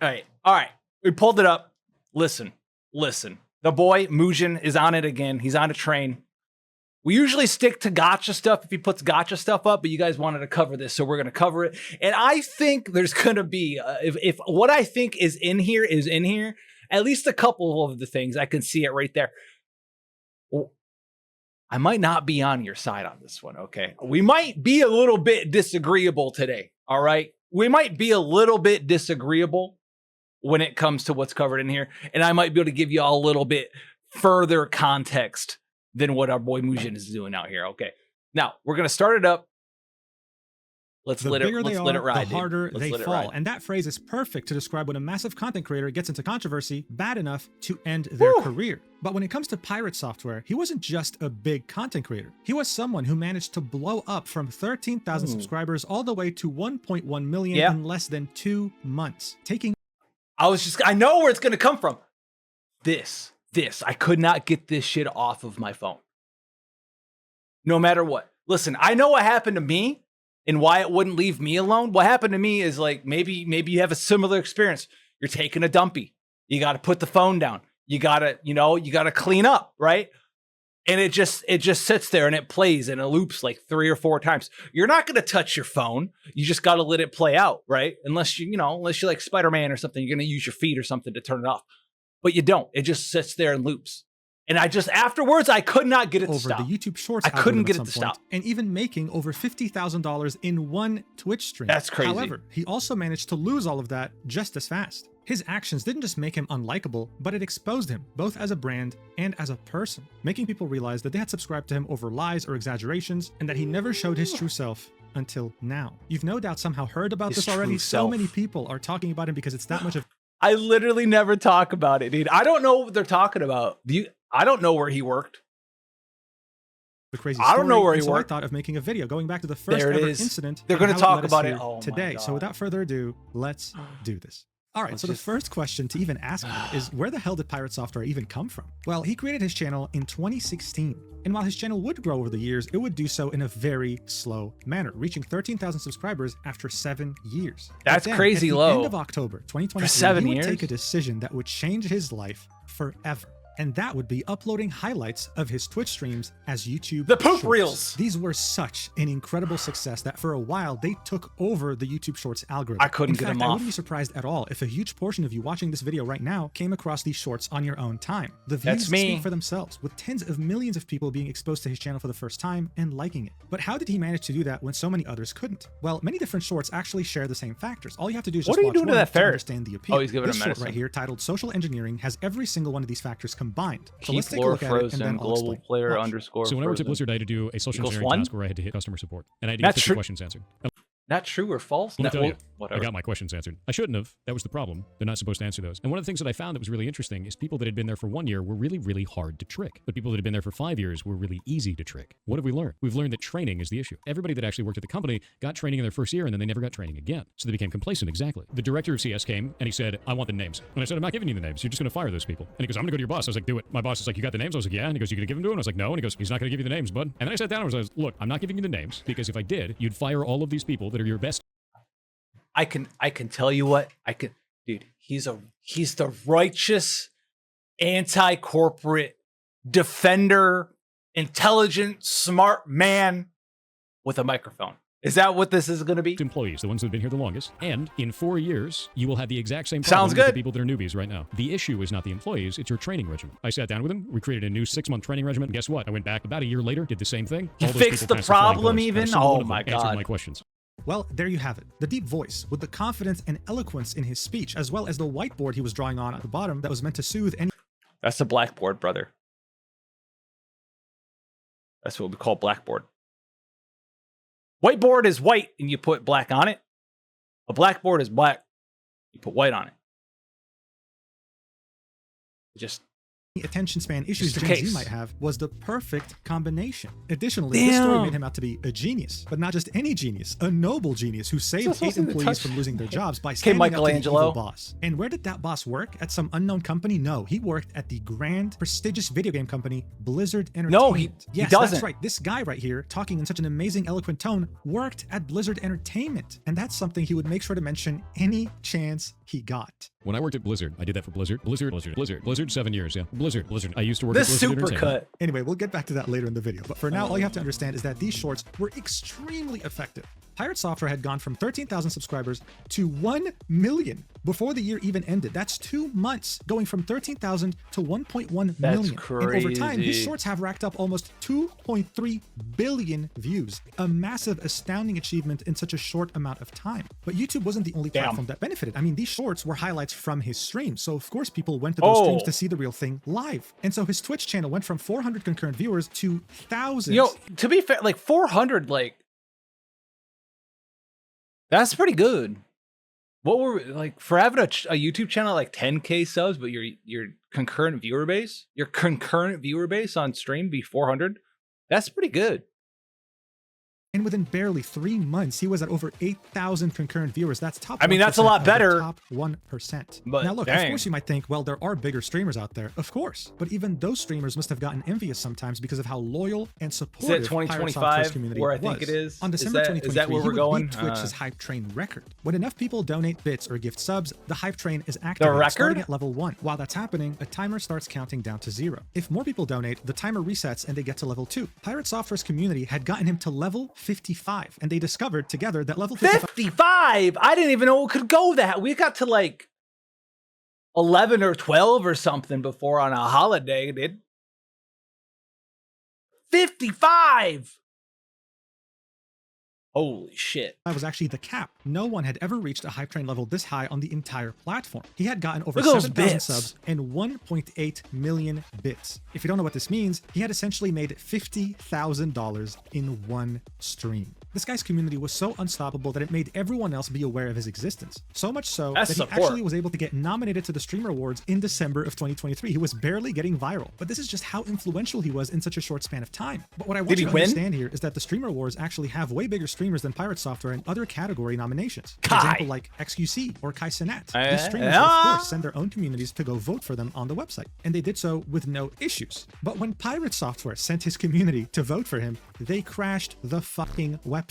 All right. We pulled it up. Listen. The boy, Mujin, is on it again. He's on a train. We usually stick to Gacha stuff if he puts Gacha stuff up, but you guys wanted to cover this, so we're going to cover it. And I think there's going to be, if what I think is in here, at least a couple of the things, I can see it right there. Well, I might not be on your side on this one, okay? We might be a little bit disagreeable today, all right? We might be a little bit disagreeable when it comes to what's covered in here, and I might be able to give you all a little bit further context than what our boy Mujin is doing out here. Okay. Now, we're going to start it up. Let's let it ride. The harder they fall. And that phrase is perfect to describe when a massive content creator gets into controversy bad enough to end their career. But when it comes to pirate software, he wasn't just a big content creator. He was someone who managed to blow up from 13,000 subscribers all the way to 1.1 million in less than 2 months. I know where it's going to come from. I could not get this shit off of my phone. No matter what. Listen, I know what happened to me and why it wouldn't leave me alone. What happened to me is like, maybe you have a similar experience. You're taking a dumpy. You got to put the phone down. You got to clean up, right? And it just sits there and it plays and it loops like 3 or 4 times. You're not going to touch your phone. You just got to let it play out, right? Unless you're like Spider-Man or something, you're going to use your feet or something to turn it off. But you don't. It just sits there and loops. And afterwards, I could not get it to stop. Over the YouTube Shorts, I couldn't get it to stop. And even making over $50,000 in one Twitch stream. That's crazy. However, he also managed to lose all of that just as fast. His actions didn't just make him unlikable, but it exposed him, both as a brand and as a person, making people realize that they had subscribed to him over lies or exaggerations, and that he never showed his true self until now. You've no doubt somehow heard about this already. So many people are talking about him because it's that much of... I literally never talk about it, dude. I don't know what they're talking about. I don't know where he worked. The crazy story. I don't know where he I worked. thought of making a video going back to the first ever incident. They're going to talk about it today. So without further ado, let's do this. All right, so the first question to even ask is, where the hell did Pirate Software even come from? Well, he created his channel in 2016. And while his channel would grow over the years, it would do so in a very slow manner, reaching 13,000 subscribers after 7 years. That's crazy low. At the end of October 2023, he would take a decision that would change his life forever. And that would be uploading highlights of his Twitch streams as YouTube The poop Shorts. reels. These were such an incredible success that for a while they took over the YouTube Shorts algorithm. I couldn't get them off. I wouldn't be surprised at all if a huge portion of you watching this video right now came across these shorts on your own time. The views speak for themselves, with tens of millions of people being exposed to his channel for the first time and liking it. But how did he manage to do that when so many others couldn't? Well, many different shorts actually share the same factors. All you have to do is just watch one to understand the appeal. Oh, he's giving this him short medicine. right here, titled Social Engineering, has every single one of these factors combined. So let's take a Floor look at it, and then I'll global explain. player Watch. underscore. So when I worked at Blizzard, I had to do a social engineering task where I had to hit customer support, and I had to get 50 questions answered. Not true or false? Let me tell you, whatever. I got my questions answered. I shouldn't have. That was the problem. They're not supposed to answer those. And one of the things that I found that was really interesting is people that had been there for 1 year were really, really hard to trick. But people that had been there for 5 years were really easy to trick. What have we learned? We've learned that training is the issue. Everybody that actually worked at the company got training in their first year, and then they never got training again. So they became complacent, exactly. The director of CS came, and he said, I want the names. And I said, I'm not giving you the names. You're just going to fire those people. And he goes, I'm going to go to your boss. I was like, do it. My boss is like, you got the names? I was like, yeah. And he goes, you going to give them to him? I was like, no. And he goes, he's not going to give you the names, bud. And then I sat down and I was like, look, I'm not giving you the names, because if I did, you'd fire all of these people that are your best. I can tell you what, dude, he's the righteous, anti-corporate, defender, intelligent, smart man with a microphone. Is that what this is going to be? Employees, the ones that have been here the longest. And in 4 years, you will have the exact same problem with the people that are newbies right now. The issue is not the employees, it's your training regimen. I sat down with him, we created a new 6-month training regimen. And guess what? I went back about a year later, did the same thing. You fixed the problem even? Oh my God. Answered my questions. Well, there you have it. The deep voice with the confidence and eloquence in his speech, as well as the whiteboard he was drawing on at the bottom that was meant to soothe any... That's the blackboard, brother. That's what we call blackboard. Whiteboard is white and you put black on it. A blackboard is black. You put white on it. Just attention span issues Gen Z might have was the perfect combination. Additionally, this story made him out to be a genius, but not just any genius, a noble genius who saved 8 employees from losing their jobs by standing up to the evil boss. And where did that boss work? At some unknown company? No, he worked at the grand, prestigious video game company, Blizzard Entertainment. No, he doesn't. That's right. This guy right here, talking in such an amazing, eloquent tone, worked at Blizzard Entertainment. And that's something he would make sure to mention any chance he got. When I worked at Blizzard, I did that for Blizzard 7 years, yeah. Blizzard. I used to work at This Blizzard super Entertainment. cut. Anyway, we'll get back to that later in the video. But for now, all you have to understand is that these shorts were extremely effective. Pirate Software had gone from 13,000 subscribers to 1 million before the year even ended. That's 2 months, going from 13,000 to 1.1 million. Crazy. And over time, these shorts have racked up almost 2.3 billion views. A massive, astounding achievement in such a short amount of time. But YouTube wasn't the only platform that benefited. I mean, these shorts were highlights from his streams. So of course, people went to those streams to see the real thing live. And so his Twitch channel went from 400 concurrent viewers to thousands. Yo, to be fair, like 400, like, that's pretty good. What were like for having a YouTube channel like 10K subs, but your concurrent viewer base on stream be 400? That's pretty good. And within barely 3 months, he was at over 8,000 concurrent viewers. That's top. I mean, that's a lot of the better. Top 1%. But now, look, dang. of course, you might think, well, there are bigger streamers out there, of course. But even those streamers must have gotten envious sometimes because of how loyal and supportive Is it Pirate 2025 community where I was. think it is? On December Is 2023, that where we're he would going? beat Twitch's hype train record. When enough people donate bits or gift subs, the hype train is activated, record? starting at level 1. While that's happening, a timer starts counting down to 0. If more people donate, the timer resets and they get to level 2. Pirate Software's community had gotten him to level 55. And they discovered together that level 55? I didn't even know it could go that. We got to like 11 or 12 or something before on a holiday, dude. 55! Holy shit. That was actually the cap. No one had ever reached a hype train level this high on the entire platform. He had gotten over Look at those 7,000 bits. subs and 1.8 million bits. If you don't know what this means, he had essentially made $50,000 in one stream. This guy's community was so unstoppable that it made everyone else be aware of his existence. So much so That's that he support. actually was able to get nominated to the Streamer Awards in December of 2023. He was barely getting viral. But this is just how influential he was in such a short span of time. But what I want Did you he to win? understand here is that the Streamer Awards actually have way bigger streamers than Pirate Software and other category nominations. For Kai. example, like XQC or Kai Cenat. These streamers, of course, send their own communities to go vote for them on the website. And they did so with no issues. But when Pirate Software sent his community to vote for him, they crashed the fucking website.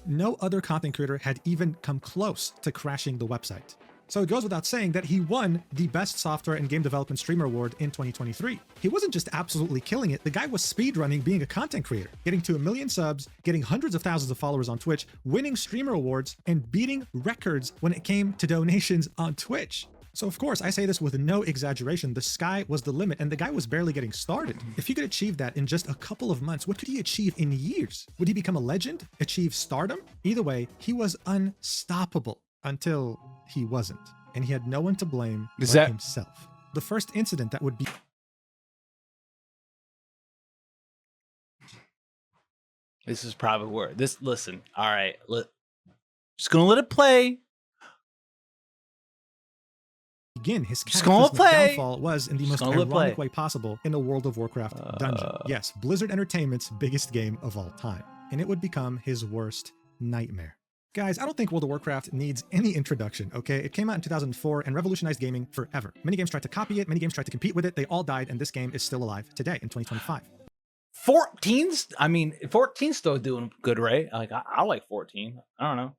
No other content creator had even come close to crashing the website. So it goes without saying that he won the Best Software and Game Development Streamer Award in 2023. He wasn't just absolutely killing it, the guy was speedrunning being a content creator, getting to 1 million subs, getting hundreds of thousands of followers on Twitch, winning streamer awards, and beating records when it came to donations on Twitch. So of course, I say this with no exaggeration, the sky was the limit and the guy was barely getting started. If he could achieve that in just a couple of months, what could he achieve in years? Would he become a legend? Achieve stardom? Either way, he was unstoppable until he wasn't. And he had no one to blame but himself. The first incident that would be... This is probably where listen. All right. Just gonna let it play. Begin his Just gonna cataclysmic play. downfall was in the Just most gonna let it ironic play. way possible in a World of Warcraft dungeon. Yes, Blizzard Entertainment's biggest game of all time. And it would become his worst nightmare. Guys, I don't think World of Warcraft needs any introduction, okay? It came out in 2004 and revolutionized gaming forever. Many games tried to copy it, many games tried to compete with it, they all died, and this game is still alive today in 2025. 14's, I mean, 14's still doing good, right? Like, I like 14. I don't know.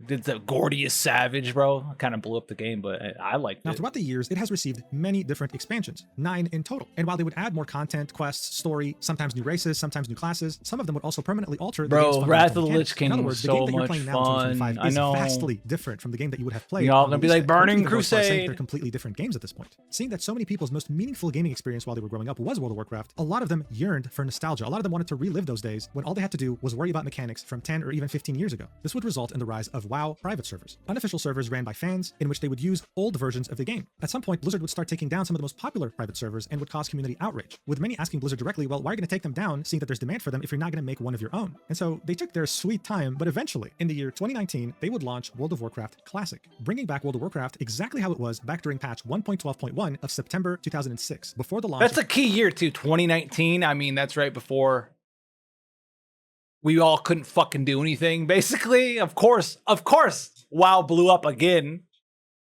Did the Gordius Savage, bro? Kind of blew up the game, but I liked Now, it. throughout the years, it has received many different expansions, 9 in total. And while they would add more content, quests, story, sometimes new races, sometimes new classes, some of them would also permanently alter the Bro, game's fundamental Wrath of the mechanics. Lich King In other was words, the so game that you're much playing now in fun. 2025 I is know. vastly different from the game that you would have played. Y'all on gonna be release like day. Burning People are saying Crusade. They're completely different games at this point. Seeing that so many people's most meaningful gaming experience while they were growing up was World of Warcraft, a lot of them yearned for nostalgia. A lot of them wanted to relive those days when all they had to do was worry about mechanics from 10 or even 15 years ago. This would result in the rise of WoW private servers, unofficial servers ran by fans in which they would use old versions of the game. At some point, Blizzard would start taking down some of the most popular private servers and would cause community outrage, with many asking Blizzard directly, well, why are you going to take them down, seeing that there's demand for them if you're not going to make one of your own? And so they took their sweet time, but eventually, in the year 2019, they would launch World of Warcraft Classic, bringing back World of Warcraft exactly how it was back during patch 1.12.1 of September 2006, before the launch. That's a key year, too. 2019. I mean, that's right before we all couldn't fucking do anything, basically. Of course, WoW blew up again.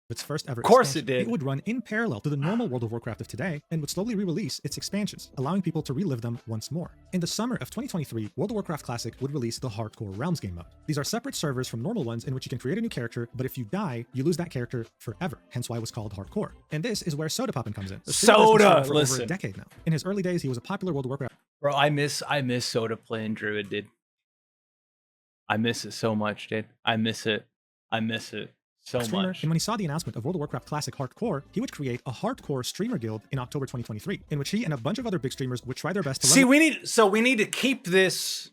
its first ever Of course expansion. it did. It would run in parallel to the normal World of Warcraft of today and would slowly re-release its expansions, allowing people to relive them once more. In the summer of 2023, World of Warcraft Classic would release the Hardcore Realms game mode. These are separate servers from normal ones in which you can create a new character, but if you die, you lose that character forever, hence why it was called Hardcore. And this is where Soda Poppin comes in. Soda! For over a decade now. In his early days, he was a popular World of Warcraft. Bro, I miss Soda playing Druid, dude. I miss it so much, dude. I miss it so Streamer, much. and when he saw the announcement of World of Warcraft Classic Hardcore, he would create a hardcore streamer guild in October 2023, in which he and a bunch of other big streamers would try their best to See, we need to keep this.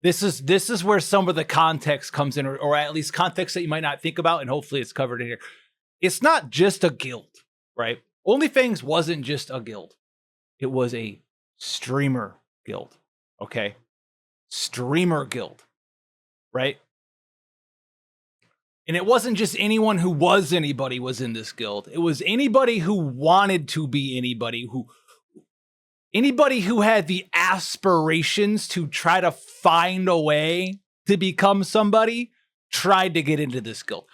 This is where some of the context comes in, or at least context that you might not think about, and hopefully it's covered in here. It's not just a guild, right? OnlyFans wasn't just a guild. It was a streamer guild, okay? Streamer guild, right? And it wasn't just anyone who was anybody was in this guild. It was anybody who wanted to be anybody, anybody who had the aspirations to try to find a way to become somebody tried to get into this guild.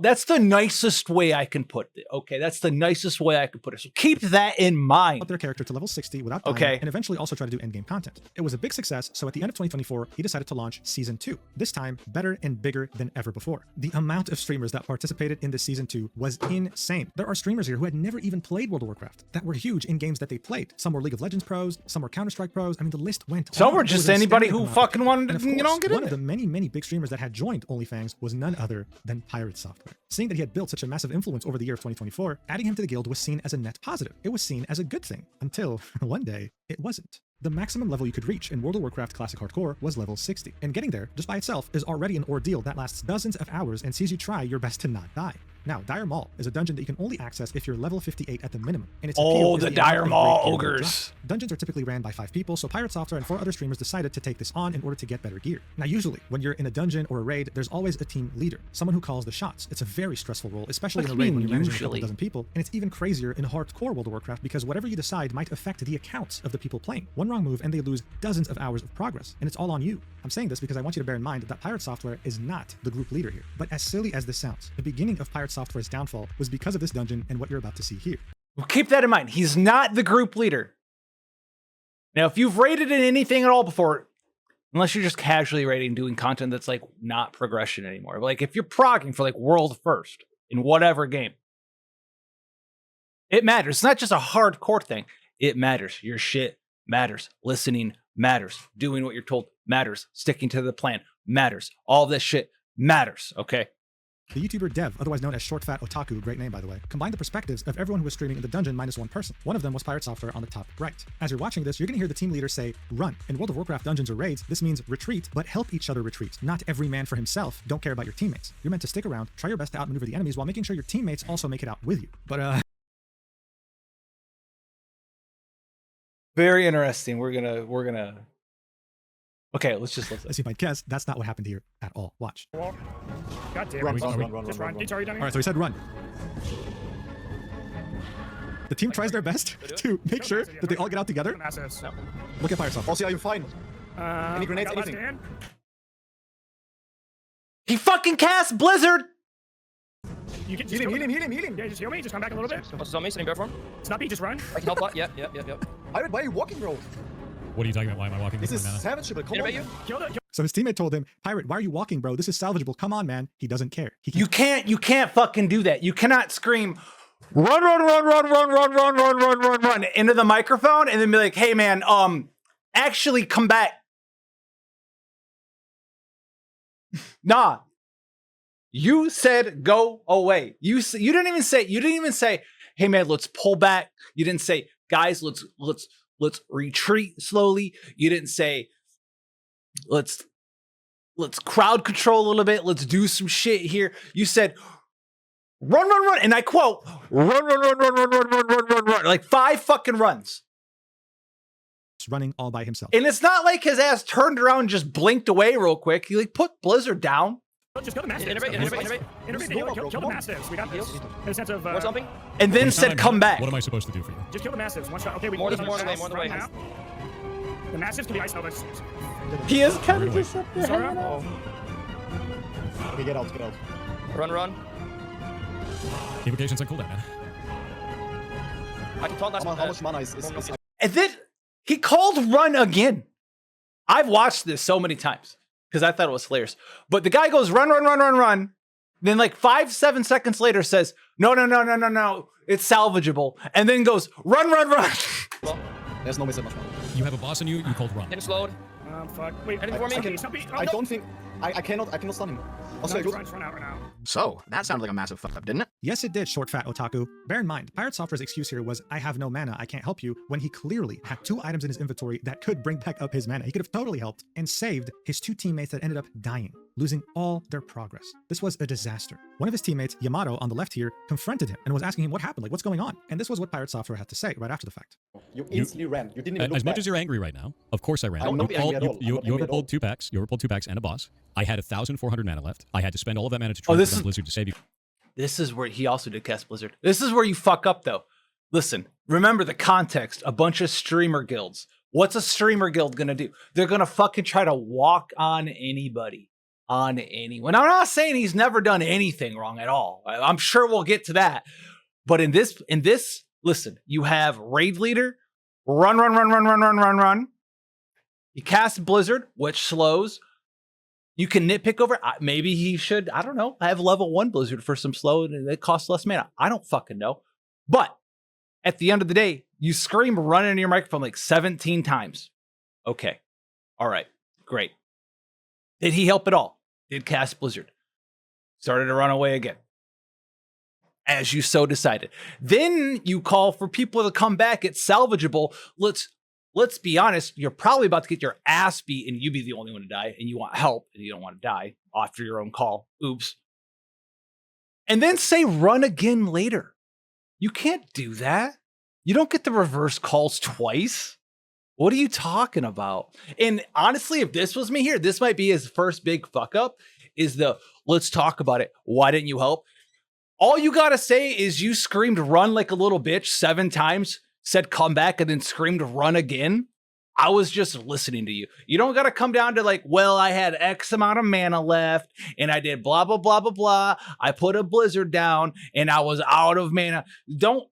That's the nicest way I can put it. Okay, that's the nicest way I can put it. So keep that in mind. Up their character to level 60 without dying, Okay. and eventually also try to do endgame content. It was a big success, so at the end of 2024, he decided to launch Season 2, this time better and bigger than ever before. The amount of streamers that participated in this Season 2 was insane. There are streamers here who had never even played World of Warcraft that were huge in games that they played. Some were League of Legends pros, some were Counter-Strike pros. I mean, the list went Some on. were It just was an anybody astounding who amount. fucking wanted And to, of course, get one in of it. the many big streamers that had joined OnlyFans was none other than Pirate Software. Seeing that he had built such a massive influence over the year of 2024, adding him to the guild was seen as a net positive. It was seen as a good thing, until one day, it wasn't. The maximum level you could reach in World of Warcraft Classic Hardcore was level 60, and getting there, just by itself, is already an ordeal that lasts dozens of hours and sees you try your best to not die. Now, Dire Maul is a dungeon that you can only access if you're level 58 at the minimum, and its appeal is The the Dire amount of Maul great gear they ogres. drop. Dungeons are typically ran by 5 people, so Pirate Software and 4 other streamers decided to take this on in order to get better gear. Now, usually, when you're in a dungeon or a raid, there's always a team leader, someone who calls the shots. It's a very stressful role, especially in a raid when you're managing a couple dozen people, and it's even crazier in hardcore World of Warcraft because whatever you decide might affect the accounts of the people playing. One wrong move and they lose dozens of hours of progress, and it's all on you. I'm saying this because I want you to bear in mind that Pirate Software is not the group leader here. But as silly as this sounds, the beginning of Pirate Software's downfall was because of this dungeon and what you're about to see here. Well, keep that in mind. He's not the group leader. Now, if you've rated in anything at all before, unless you're just casually rating, doing content that's like not progression anymore. But like if you're progging for like world first in whatever game, it matters. It's not just a hardcore thing. It matters. Your shit matters. Listening matters. Doing what you're told matters. Sticking to the plan matters. All this shit matters. Okay. The YouTuber Dev, otherwise known as Short Fat Otaku, great name by the way, combined the perspectives of everyone who was streaming in the dungeon minus one person. One of them was Pirate Software on the top right. As you're watching this, you're going to hear the team leader say, run. In World of Warcraft dungeons or raids, this means retreat, but help each other retreat. Not every man for himself. Don't care about your teammates. You're meant to stick around, try your best to outmaneuver the enemies while making sure your teammates also make it out with you. But Very interesting. We're gonna. Okay, let's listen. as you might guess, that's not what happened here at all. Watch. God damn Run, it. run, Just run. It's already done. All right, so he said run. The team tries their best to make sure that they all get out together. Masses. Look at Pirate Software. Also, are you fine? Any grenades, got last anything? hand. He fucking cast Blizzard. You can Heal him. Yeah, just heal me. Just come back a little bit. What's on me? Sitting bear form? It's not me. Just run. I can help block. Yep. Pirate, why are you walking, bro? What are you talking about? Why am I walking This with is my mana? savage shit, but come on. Innervate you? Man. So his teammate told him, Pirate, why are you walking, bro? This is salvageable. Come on, man. He doesn't care. He You can't fucking do that. You cannot scream, run into the microphone and then be like, hey man, actually come back. Nah. You said go away. You didn't even say, hey man, let's pull back. You didn't say, guys, let's retreat slowly. You didn't say, let's crowd control a little bit. Let's do some shit here. You said, run. And I quote, run. Like 5 fucking runs. running all by himself. And it's not like his ass turned around and just blinked away real quick. He like put Blizzard down. Just kill the mastiffs. Innervate. Kill the mastiffs. We got this. In the sense of. More something? And then What said, come back. What am I supposed to do for you? Just kill the mastiffs. One shot. Okay, we More listen, than the way, more than the way. now. The mastiffs can be ice novas. He is kind of just up there. Sora? Okay, get out. Run. Invocations on cooldown, man. I can taunt last How much mana is And then he called run again. I've watched this so many times because I thought it was hilarious. But the guy goes run, run, run, run, run. Then like 5-7 seconds later says, no, no, no, no, no, no. It's salvageable. And then goes run, run, run. There's no missing much mana. You have a boss on you, you called run. Getting slowed. Fuck. Wait, Anything for me? Stop me, stop me. Oh, I no. don't think I cannot stun him. Oh, sorry, No, good. run out right now. So, that sounded like a massive fuck up, didn't it? Yes, it did, short fat otaku. Bear in mind, Pirate Software's excuse here was, I have no mana, I can't help you, when he clearly had 2 items in his inventory that could bring back up his mana. He could have totally helped and saved his 2 teammates that ended up dying, losing all their progress. This was a disaster. One of his teammates, Yamato, on the left here, confronted him and was asking him what happened, like what's going on? And this was what Pirate Software had to say right after the fact. You instantly ran. You didn't even look As much back. as you're angry right now, of course I ran. I will not be angry at all. You I'm not angry at overpulled all. 2 packs. You overpulled 2 packs and a boss. I had 1,400 mana left. I had to spend all of that mana to try to this prevent is- Blizzard to save you. This is where he also did cast Blizzard. This is where you fuck up though. Listen, remember the context, a bunch of streamer guilds. What's a streamer guild gonna do? They're gonna fucking try to walk on anybody. On anyone. I'm not saying he's never done anything wrong at all. I'm sure we'll get to that. But in this, listen, you have raid leader, run, run, run, run, run, run, run, run. You cast Blizzard, which slows. You can nitpick over. Maybe he should, I don't know, have level 1 Blizzard for some slow and it costs less mana. I don't fucking know. But at the end of the day, you scream run into your microphone like 17 times. Okay. All right. Great. Did he help at all? Did cast Blizzard. Started to run away again. As you so decided. Then you call for people to come back. It's salvageable. Let's be honest, you're probably about to get your ass beat and you be the only one to die and you want help and you don't want to die after your own call. Oops. And then say run again later. You can't do that. You don't get the reverse calls twice. What are you talking about? And honestly, if this was me here, this might be his first big fuck up is the let's talk about it. Why didn't you help? All you got to say is you screamed run like a little bitch 7 times. Said come back and then screamed run again. I was just listening to you. You don't got to come down to like, well, I had X amount of mana left and I did blah, blah, blah, blah, blah. I put a Blizzard down and I was out of mana. Don't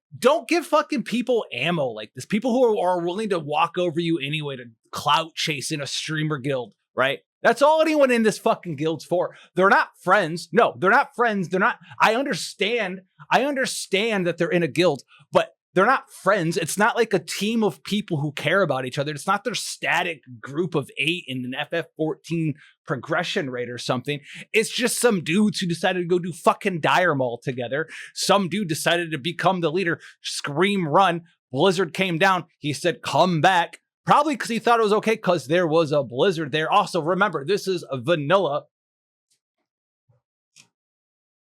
give fucking people ammo like this. People who are willing to walk over you anyway to clout chase in a streamer guild, right? That's all anyone in this fucking guild's for. They're not friends. No, they're not friends. They're not. I understand that they're in a guild, but they're not friends. It's not like a team of people who care about each other. It's not their static group of 8 in an FF14 progression rate or something. It's just some dudes who decided to go do fucking Dire Maul together. Some dude decided to become the leader, scream run. Blizzard came down. He said, come back. Probably because he thought it was okay because there was a Blizzard there. Also, remember, this is a vanilla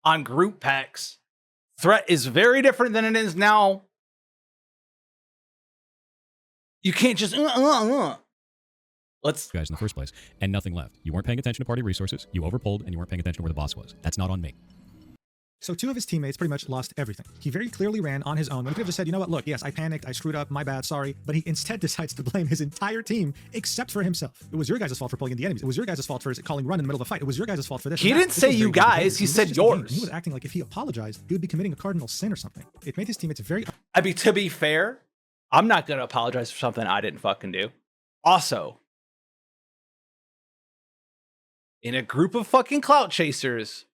on group packs. Threat is very different than it is now. You can't just Let's Guys in the first place, and nothing left. You weren't paying attention to party resources. You overpulled, and you weren't paying attention to where the boss was. That's not on me. So 2 of his teammates pretty much lost everything. He very clearly ran on his own when he could have just said, you know what, look, yes, I panicked, I screwed up, my bad, sorry. But he instead decides to blame his entire team except for himself. It was your guys' fault for pulling in the enemies. It was your guys' fault for calling run in the middle of a fight. It was your guys' fault for this. He and that. didn't This say was you very bad behavior. guys, he It was said just a game, and yours. He was acting like if he apologized, he would be committing a cardinal sin or something. It made his teammates very I mean, to be fair, I'm not going to apologize for something I didn't fucking do. Also, in a group of fucking clout chasers,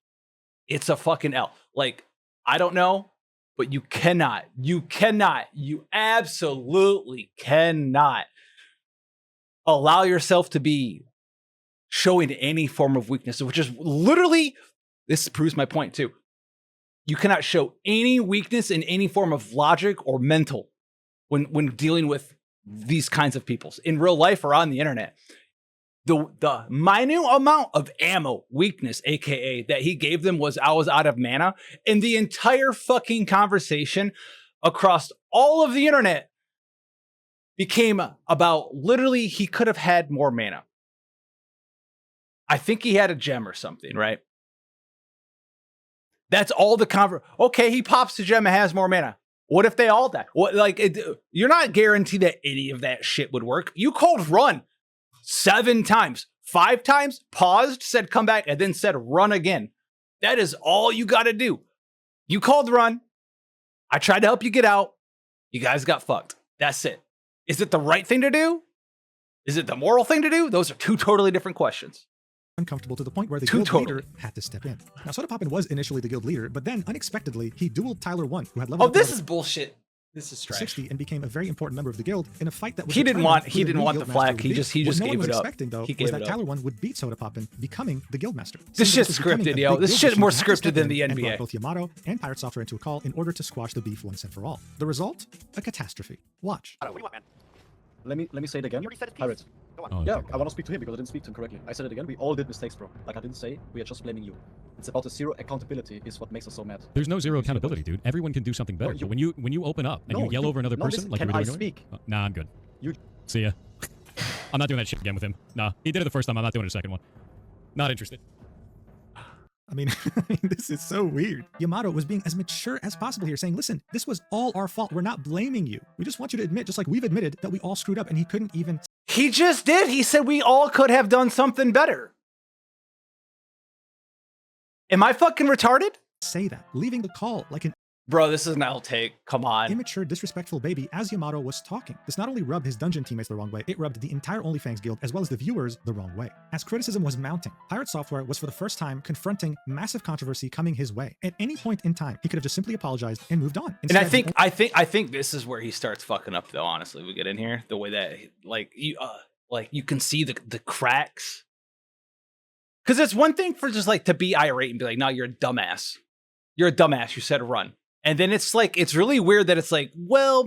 it's a fucking L. Like, I don't know, but you absolutely cannot allow yourself to be showing any form of weakness, which is literally, this proves my point too. You cannot show any weakness in any form of logic or mental when dealing with these kinds of peoples in real life or on the internet. The minute amount of ammo weakness, aka that he gave them, was I was out of mana, and the entire fucking conversation across all of the internet became about literally he could have had more mana. I think he had a gem or something, right? That's all the okay, he pops the gem and has more mana. What if they all die? You're not guaranteed that any of that shit would work. You called run 7 times, 5 times, paused, said come back, and then said run again. That is all you got to do. You called run. I tried to help you get out. You guys got fucked. That's it. Is it the right thing to do? Is it the moral thing to do? Those are two totally different questions. Uncomfortable to the point where the guild leader had to step in. Now, Sodapoppin was initially the guild leader, but then unexpectedly, he dueled Tyler 1, who had leveled Oh, this is bullshit. This is trash. 60 and became a very important member of the guild in a fight that was He didn't want the flag. He just what no one gave was it up. expecting, though, He was gave that it up. Tyler 1 would beat Sodapoppin, becoming the guildmaster. This Since shit's was becoming scripted, a yo. big This deal, shit's he more had to scripted step than in the and brought NBA. both Yamato and Pirate Software into a call in order to squash the beef once and for all. The result? A catastrophe. Watch. What do you want, man? Let me say it again. You already said his piece. Pirates. Go on. Oh, Yeah, okay. I want to speak to him because I didn't speak to him correctly. I said it again. We all did mistakes, bro. Like I didn't say, we are just blaming you. It's about the zero accountability is what makes us so mad. There's no zero accountability, dude. Everyone can do something better. No, But when you open up and No, you yell you- over another no, person listen, like you can were I doing earlier- speak? Nah, I'm good. You- See ya. I'm not doing that shit again with him. Nah, he did it the first time. I'm not doing it a second one. Not interested. I mean, this is so weird. Yamato was being as mature as possible here, saying, listen, this was all our fault. We're not blaming you. We just want you to admit, just like we've admitted, that we all screwed up, and he couldn't even He just did. He said we all could have done something better. Am I fucking retarded? say that, leaving the call like an Bro, this is an L take. Come on. immature, disrespectful baby as Yamato was talking. This not only rubbed his dungeon teammates the wrong way, it rubbed the entire OnlyFans guild as well as the viewers the wrong way. As criticism was mounting, Pirate Software was for the first time confronting massive controversy coming his way. At any point in time, he could have just simply apologized and moved on. And I Instead, I think this is where he starts fucking up though, honestly. We get in here. The way that like you can see the cracks. Cause it's one thing for just like to be irate and be like, no, you're a dumbass. You're a dumbass. You said run. And then it's like, it's really weird that it's like, well,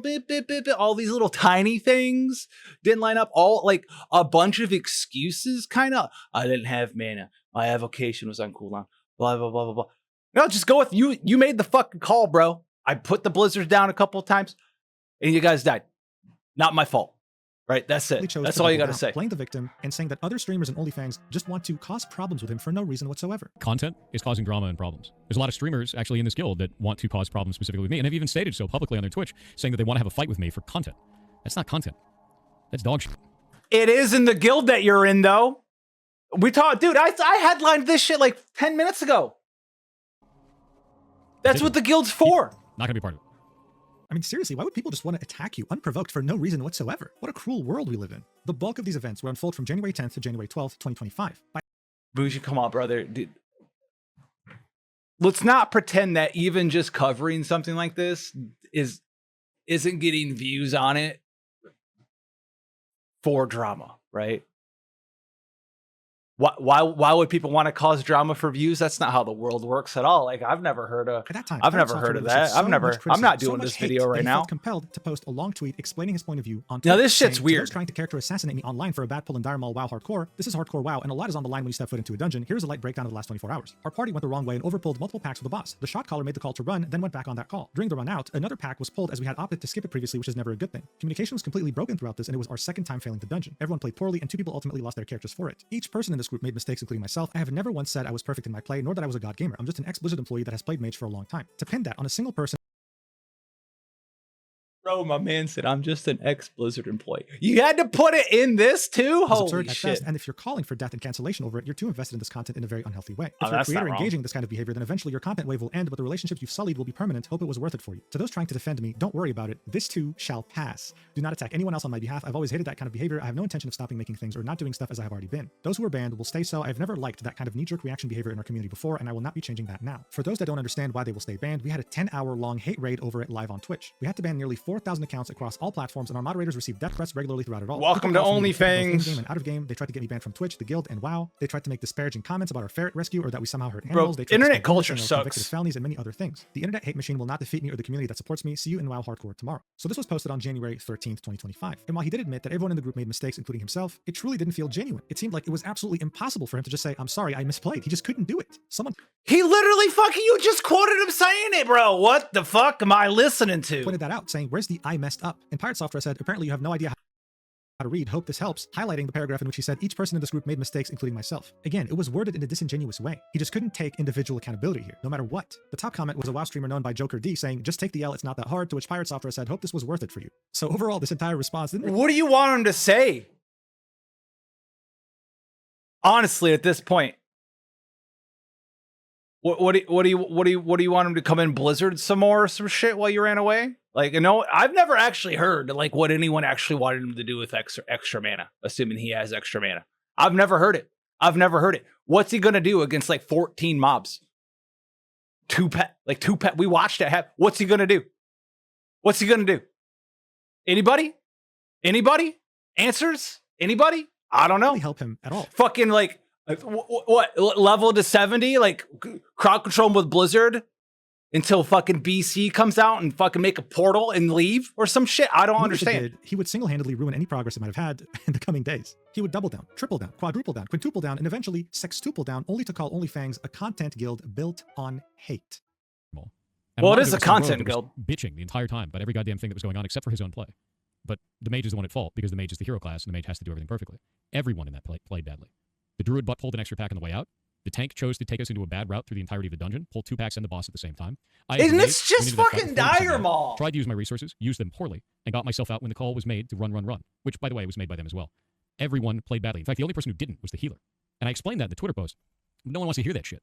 all these little tiny things didn't line up. All like a bunch of excuses, kind of. I didn't have mana. My avocation was on cooldown. Blah, blah, blah, blah, blah. No, just go with you. You made the fucking call, bro. I put the blizzards down a couple of times and you guys died. Not my fault. Right? That's it. chose That's to all you double got to down, say. playing the victim and saying that other streamers and OnlyFans just want to cause problems with him for no reason whatsoever. Content is causing drama and problems. There's a lot of streamers actually in this guild that want to cause problems specifically with me, and have even stated so publicly on their Twitch, saying that they want to have a fight with me for content. That's not content. That's dog shit. It is in the guild that you're in, though. We talked, dude. I headlined this shit like 10 minutes ago. That's what the guild's for. Not gonna be part of it. I mean, seriously, why would people just want to attack you unprovoked for no reason whatsoever? What a cruel world we live in. The bulk of these events will unfold from January 10th to January 12th, 2025. By Bougie, come on, brother. Dude. Let's not pretend that even just covering something like this isn't getting views on it for drama, right? Why would people want to cause drama for views? That's not how the world works at all. Like I've never heard of. At that time, I've Pirate never Software heard of received that. so much I'm criticism, not so doing much this hate video that right he now. felt compelled to post a long tweet explaining his point of view on Now, Twitter, this shit's saying, weird. "To those trying to character assassinate me online for a bad pull in Dire Maul WoW Hardcore. This is Hardcore WoW, and a lot is on the line when you step foot into a dungeon. Here's a light breakdown of the last 24 hours. Our party went the wrong way and overpulled multiple packs with the boss. The shot caller made the call to run, then went back on that call. During the run out, another pack was pulled as we had opted to skip it previously, which is never a good thing. Communication was completely broken throughout this, and it was our second time failing the dungeon. Everyone played poorly, and 2 people ultimately lost their characters for it. Each person in this group made mistakes, including myself. I have never once said I was perfect in my play, nor that I was a god gamer. I'm just an ex-Blizzard employee that has played Mage for a long time. To pin that on a single person Bro, my man said I'm just an ex-Blizzard employee. You had to put it in this too? is Holy absurd at shit. best, and if you're calling for death and cancellation over it, you're too invested in this content in a very unhealthy way. If Oh, you're a that's not creator wrong. engaging this kind of behavior, then eventually your content wave will end, but the relationships you've sullied will be permanent. Hope it was worth it for you. To those trying to defend me, don't worry about it. This too shall pass. Do not attack anyone else on my behalf. I've always hated that kind of behavior. I have no intention of stopping making things or not doing stuff as I have already been. Those who are banned will stay so. I've never liked that kind of knee-jerk reaction behavior in our community before, and I will not be changing that now. For those that don't understand why they will stay banned, we had a 10-hour-long hate raid over it live on Twitch. We had to ban nearly 4,000 accounts across all platforms, and our moderators received death threats regularly throughout it all. Welcome People to called me both OnlyFans. in-game and out of game. They tried to get me banned from Twitch, the guild, and WoW. They tried to make disparaging comments about our ferret rescue or that we somehow hurt Bro, animals. They tried internet to culture convicted sucks. of felonies and many other things. The internet hate machine will not defeat me or the community that supports me. See you in WoW Hardcore tomorrow. So this was posted on January 13th, 2025. And while he did admit that everyone in the group made mistakes, including himself, it truly didn't feel genuine. It seemed like it was absolutely impossible for him to just say, "I'm sorry, I misplayed." He just couldn't do it. Someone He literally fucking, you just quoted him saying it, bro. What the fuck am I listening to? pointed that out, saying, "Where's the I messed up?" And Pirate Software said, "Apparently you have no idea how to read. Hope this helps," highlighting the paragraph in which he said each person in this group made mistakes, including myself. Again, it was worded in a disingenuous way. He just couldn't take individual accountability here, no matter what. The top comment was a WoW streamer known by Joker D saying, "Just take the L, it's not that hard," to which Pirate Software said, "Hope this was worth it for you." So overall, this entire response didn't What do you want him to say? Honestly, at this point, What do you want him to come in Blizzard some more or some shit while you ran away? Like, you know, I've never actually heard like what anyone actually wanted him to do with extra mana, assuming he has extra mana. I've never heard it. What's he gonna do against like 14 mobs? Two pet. We watched it. What's he gonna do? Anybody? Answers? Anybody? I don't know. Really help him at all. Fucking like what level to 70? Like crowd control with Blizzard until fucking BC comes out and fucking make a portal and leave or some shit. I don't understand. He would single-handedly ruin any progress it might have had in the coming days. He would double down, triple down, quadruple down, quintuple down, and eventually sextuple down, only to call OnlyFans a content guild built on hate. Well, it is a content guild. Bitching the entire time about every goddamn thing that was going on except for his own play. But the mage is the one at fault because the mage is the hero class and the mage has to do everything perfectly. Everyone in that played badly. The druid butt pulled an extra pack on the way out. The tank chose to take us into a bad route through the entirety of the dungeon, pulled 2 packs and the boss at the same time. Isn't this just fucking dire mall? Tried to use my resources, used them poorly, and got myself out when the call was made to run, which, by the way, was made by them as well. Everyone played badly. In fact, the only person who didn't was the healer. And I explained that in the Twitter post. No one wants to hear that shit.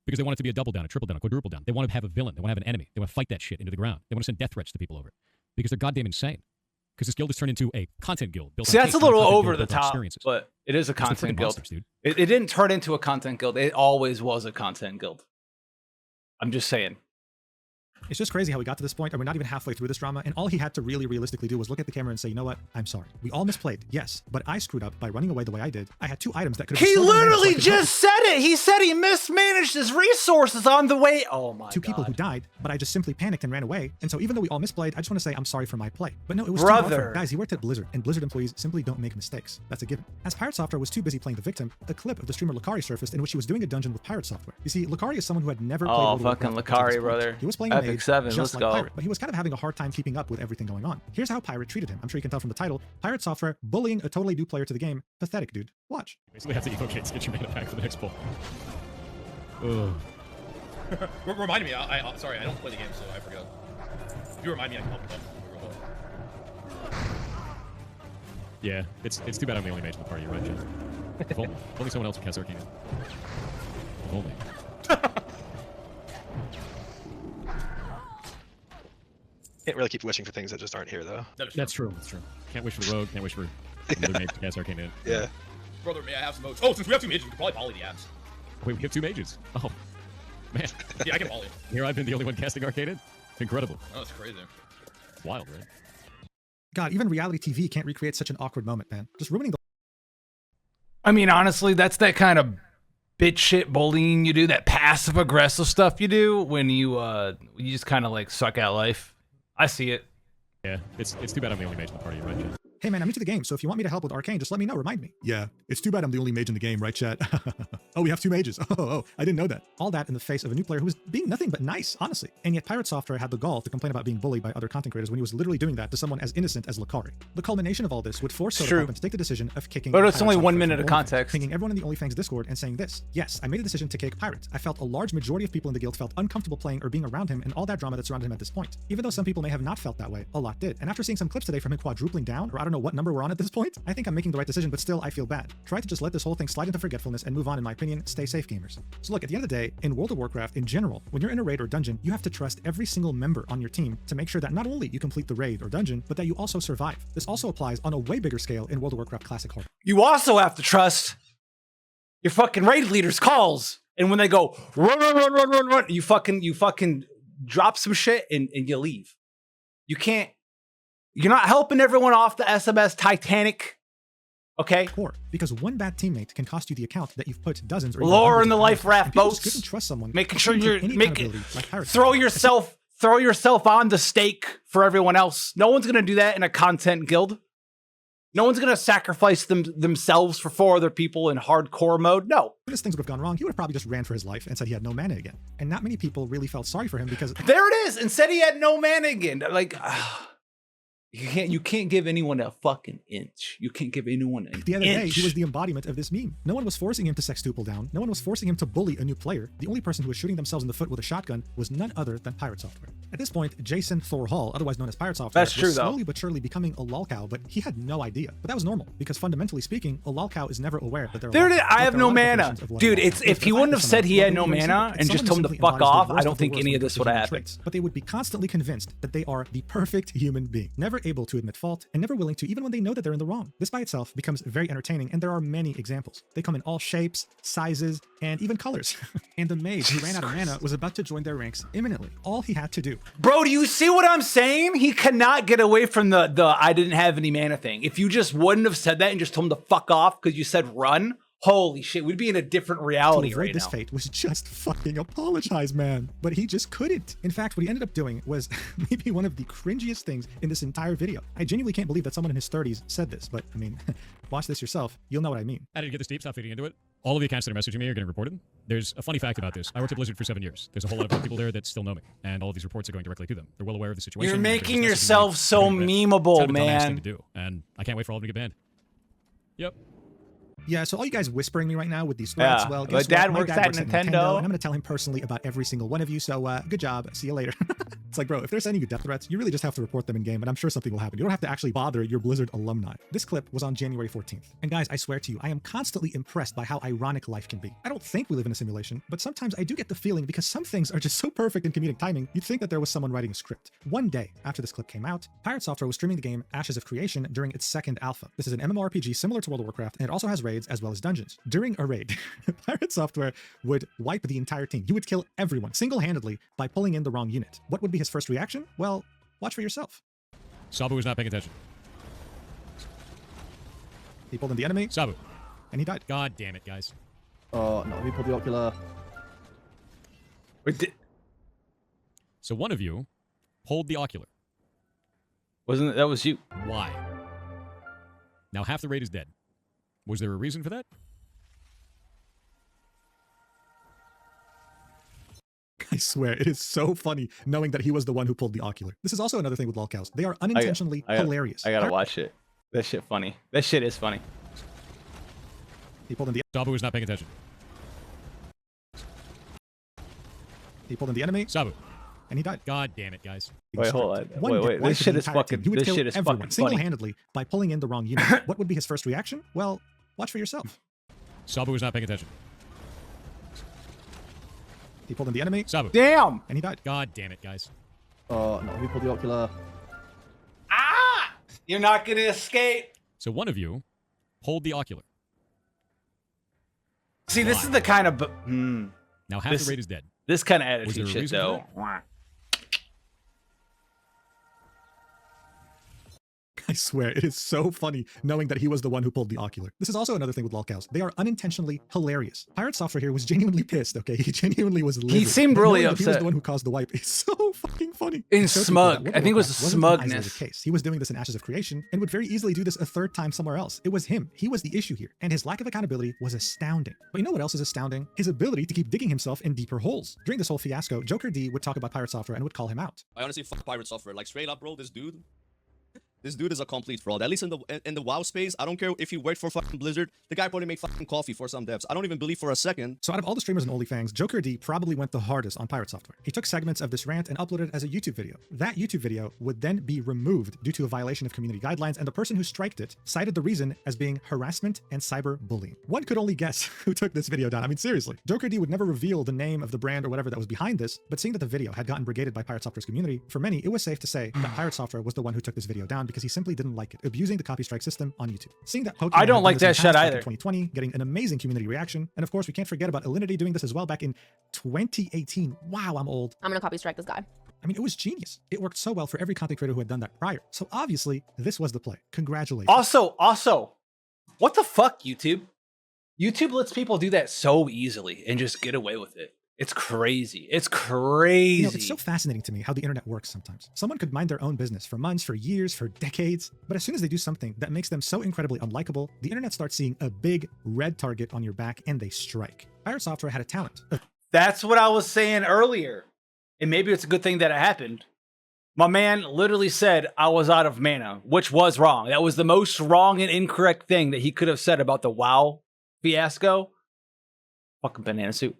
Because they want it to be a double down, a triple down, a quadruple down. They want to have a villain. They want to have an enemy. They want to fight that shit into the ground. They want to send death threats to people over it. Because they're goddamn insane. Because this guild has turned into a content guild. Built See, on that's a hate, little not a over guild the built on top, experiences. but it is a content guild. Monsters, dude. It didn't turn into a content guild. It always was a content guild. I'm just saying. It's just crazy how we got to this point, and we're not even halfway through this drama, and all he had to really realistically do was look at the camera and say, you know what, I'm sorry. We all misplayed, yes, but I screwed up by running away the way I did. I had 2 items that could have He literally just said it. He said he mismanaged his resources on the way. Oh my god. 2 people who died, but I just simply panicked and ran away. And so even though we all misplayed, I just want to say I'm sorry for my play. But no, it was too Brother. often. Guys, he worked at Blizzard, and Blizzard employees simply don't make mistakes. That's a given. As Pirate Software was too busy playing the victim, a clip of the streamer lolcow surfaced in which he was doing a dungeon with Pirate Software. You see, lolcow is someone who had never played World of fucking Warcraft until this lolcow, point. brother. He was playing a Epic mage, 7, just let's like go. Pirate, but he was kind of having a hard time keeping up with everything going on. Here's how Pirate treated him. I'm sure you can tell from the title. Pirate Software bullying a totally new player to the game. Pathetic, dude. Watch. Basically have to evoke to get your mana back for the next pull. Ugh. Remind me. Sorry, I don't play the game, so I forgot. If you remind me, I can help you. Yeah, it's too bad I'm the only mage in the party, you're right, Jeff. If only someone else would cast Arcane. If only. Can't really keep wishing for things that just aren't here, though. That's true. That's true. Can't wish for the rogue. Can't wish for another mage to cast Arcane in. Yeah. Brother, may I have some modes? Oh, since we have 2 mages, we could probably volley the abs. Wait, we have 2 mages. Oh, man. Yeah, I can volley. Here I've been the only one casting Arcane in. It's incredible. Oh, that's crazy. It's wild, right? God, even reality TV can't recreate such an awkward moment, man. Just ruining the I mean, honestly, that's that kind of bitch shit bullying you do, that passive aggressive stuff you do when you just kind of like suck at life. I see it. Yeah, it's too bad I'm the only mage in the party, right, Jeff? Hey man, I'm new to the game, so if you want me to help with Arcane, just let me know, remind me. Yeah, it's too bad I'm the only mage in the game, right chat? Oh, we have 2 mages. Oh, I didn't know that. All that in the face of a new player who was being nothing but nice, honestly. And yet Pirate Software had the gall to complain about being bullied by other content creators when he was literally doing that to someone as innocent as lolcow. The culmination of all this would force Soda to take the decision of kicking But it's Pirate only 1 Software minute from of OnlyFans, context. pinging everyone in the OnlyFans Discord and saying this: yes, I made a decision to kick Pirate. I felt a large majority of people in the guild felt uncomfortable playing or being around him and all that drama that surrounded him at this point. Even though some people may have not felt that way, a lot did. And after seeing some clips today from him quadrupling down, or I don't know what number we're on at this point, I think I'm making the right decision, but still I feel bad. Try to just let this whole thing slide into forgetfulness and move on, in my opinion. Stay safe, gamers. So look, at the end of the day, in World of Warcraft in general, when you're in a raid or dungeon, you have to trust every single member on your team to make sure that not only you complete the raid or dungeon, but that you also survive. This also applies on a way bigger scale in World of Warcraft Classic Hard. You also have to trust your fucking raid leader's calls. And when they go, run, you fucking drop some shit and you leave. You're not helping everyone off the SMS Titanic. Okay. Core, because one bad teammate can cost you the account that you've put dozens or even Lore hundreds in the of life hours. raft And people boats. just couldn't trust someone. Making who sure couldn't you're take any accountability like Pirates. throw yourself on the stake for everyone else. No one's gonna do that in a content guild. No one's gonna sacrifice themselves for 4 other people in hardcore mode. No. As things would have gone wrong, he would have probably just ran for his life and said he had no mana again. And not many people really felt sorry for him because There it is. And said he had no mana again. Like, You can't give anyone a fucking inch. You can't give anyone an The other day, inch. he was the embodiment of this meme. No one was forcing him to sextuple down. No one was forcing him to bully a new player. The only person who was shooting themselves in the foot with a shotgun was none other than Pirate Software. At this point, Jason Thor Hall, otherwise known as Pirate Software, That's true, was though. slowly but surely becoming a lolcow, but he had no idea. But that was normal, because fundamentally speaking, a lolcow is never aware that they're a There it is. lolcow. I Like, have there are no a lot of mana. definitions of what a Dude, lolcow it's is. if he I wouldn't find have said he someone had no who believes mana it's and just someone told him who to simply fuck embodies the off, I worst don't of the think worst any when of it this comes would to have human happened. traits. But they would be constantly convinced that they are the perfect human being, never able to admit fault and never willing to, even when they know that they're in the wrong. This by itself becomes very entertaining, and there are many examples. They come in all shapes, sizes, and even colors. And the mage who ran out of mana was about to join their ranks imminently. All he had to do. Bro, do you see what I'm saying? He cannot get away from the I didn't have any mana thing. If you just wouldn't have said that and just told him to fuck off because you said run, holy shit, we'd be in a different reality to avoid right this now. fate was just fucking apologize, man. But he just couldn't. In fact, what he ended up doing was maybe one of the cringiest things in this entire video. I genuinely can't believe that someone in his 30s said this, but I mean, watch this yourself. You'll know what I mean. I didn't get this deep, stop feeding into it. All of the accounts that are messaging me are getting reported. There's a funny fact about this. I worked at Blizzard for 7 years. There's a whole lot of other people there that still know me, and all of these reports are going directly to them. They're well aware of the situation. You're They're making just messaging me, yourself so they're doing it. memeable, It's kind of a dumbass thing man. to do, and I can't wait for all of them to get banned. Yep. Yeah, so all you guys whispering me right now with these threats, Yeah, well, my guess dad what? works at Nintendo. And I'm going to tell him personally about every single one of you, so good job. See you later. It's like, bro, if they're sending you death threats, you really just have to report them in game, and I'm sure something will happen. You don't have to actually bother your Blizzard alumni. This clip was on January 14th. And guys, I swear to you, I am constantly impressed by how ironic life can be. I don't think we live in a simulation, but sometimes I do get the feeling, because some things are just so perfect in comedic timing, you'd think that there was someone writing a script. One day after this clip came out, Pirate Software was streaming the game Ashes of Creation during its second alpha. This is an MMORPG similar to World of Warcraft, and it also has raids as well as dungeons. During a raid, Pirate Software would wipe the entire team. He would kill everyone single-handedly by pulling in the wrong unit. What would be his first reaction? Well, watch for yourself. Sabu was not paying attention. He pulled in the enemy, Sabu. and he died. God damn it, guys. Oh, no, he pulled the ocular. Wait, So one of you pulled the ocular. wasn't it, that was you? Why? Now half the raid is dead. Was there a reason for that? I swear, it is so funny knowing that he was the one who pulled the ocular. This is also another thing with lolcows. They are unintentionally hilarious. I gotta watch it. That shit funny. That shit is funny. He pulled in the Sabu was not paying attention. enemy, Sabu. and he died. God damn it, guys. Wait, hold on. One Wait, day, wait. wiped This the shit is entire fucking. team. He would This kill shit is everyone fucking funny. single-handedly by pulling in the wrong unit. What would be his first reaction? Well, watch for yourself. Sabu was not paying attention. He pulled in the enemy, Sabu. Damn. and he died. God damn it, guys. Oh, no, he pulled the ocular. Ah! You're not gonna escape. So one of you pulled the ocular. See, this is the kind of. Now half This- the raid is dead. This kind of Was there attitude a shit, reason for though. I swear, it is so funny knowing that he was the one who pulled the ocular. This is also another thing with lolcows. They are unintentionally hilarious. Pirate Software here was genuinely pissed, okay? He genuinely was livid. seemed But really knowing that he was upset. the one who caused the wipe. It's so fucking funny. And It shows people smug. that World I of think it was Warcraft wasn't an isolated smugness. case. He was doing this in Ashes of Creation and would very easily do this a third time somewhere else. It was him. He was the issue here. And his lack of accountability was astounding. But you know what else is astounding? His ability to keep digging himself in deeper holes. During this whole fiasco, Joker D would talk about Pirate Software and would call him out. I honestly fuck Pirate Software. Like straight up, bro, this dude is a complete fraud. At least in the WoW space, I don't care if he worked for fucking Blizzard. The guy probably made fucking coffee for some devs. I don't even believe for a second. So out of all the streamers and OnlyFans, Joker D probably went the hardest on Pirate Software. He took segments of this rant and uploaded it as a YouTube video. That YouTube video would then be removed due to a violation of community guidelines, and the person who striked it cited the reason as being harassment and cyberbullying. One could only guess who took this video down. I mean, seriously. Joker D would never reveal the name of the brand or whatever that was behind this, but seeing that the video had gotten brigaded by Pirate Software's community, for many, it was safe to say that Pirate Software was the one who took this video down because he simply didn't like it, abusing the copy strike system on YouTube. Seeing that Pokemon I don't had done like this in that the shit past back in either. 2020, getting an amazing community reaction, and of course, we can't forget about Alinity doing this as well back in 2018. Wow, I'm old. I'm gonna copy strike this guy. I mean, it was genius. It worked so well for every content creator who had done that prior. So obviously, this was the play. Congratulations. Also, what the fuck, YouTube? YouTube lets people do that so easily and just get away with it. It's crazy. It's crazy. You know, it's so fascinating to me how the internet works sometimes. Someone could mind their own business for months, for years, for decades, but as soon as they do something that makes them so incredibly unlikable, the internet starts seeing a big red target on your back and they strike. Pirate Software had a talent. That's what I was saying earlier. And maybe it's a good thing that it happened. My man literally said I was out of mana, which was wrong. That was the most wrong and incorrect thing that he could have said about the WoW fiasco. Fucking banana soup.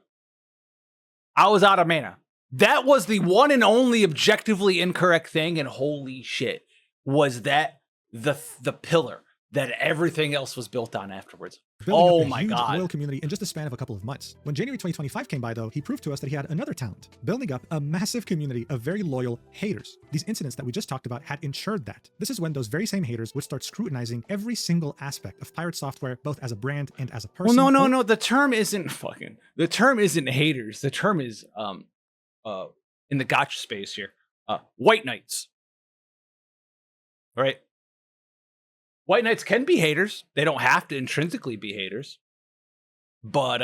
I was out of mana. That was the one and only objectively incorrect thing, and holy shit, was that the pillar that everything else was built on afterwards. Building Oh up a my huge God. loyal community in just the span of a couple of months. When January 2025 came by, though, he proved to us that he had another talent, building up a massive community of very loyal haters. These incidents that we just talked about had ensured that. This is when those very same haters would start scrutinizing every single aspect of Pirate Software, both as a brand and as a person. Well, no. The term isn't haters. The term is in the Gacha space here, white knights. Right? White knights can be haters. They don't have to intrinsically be haters, but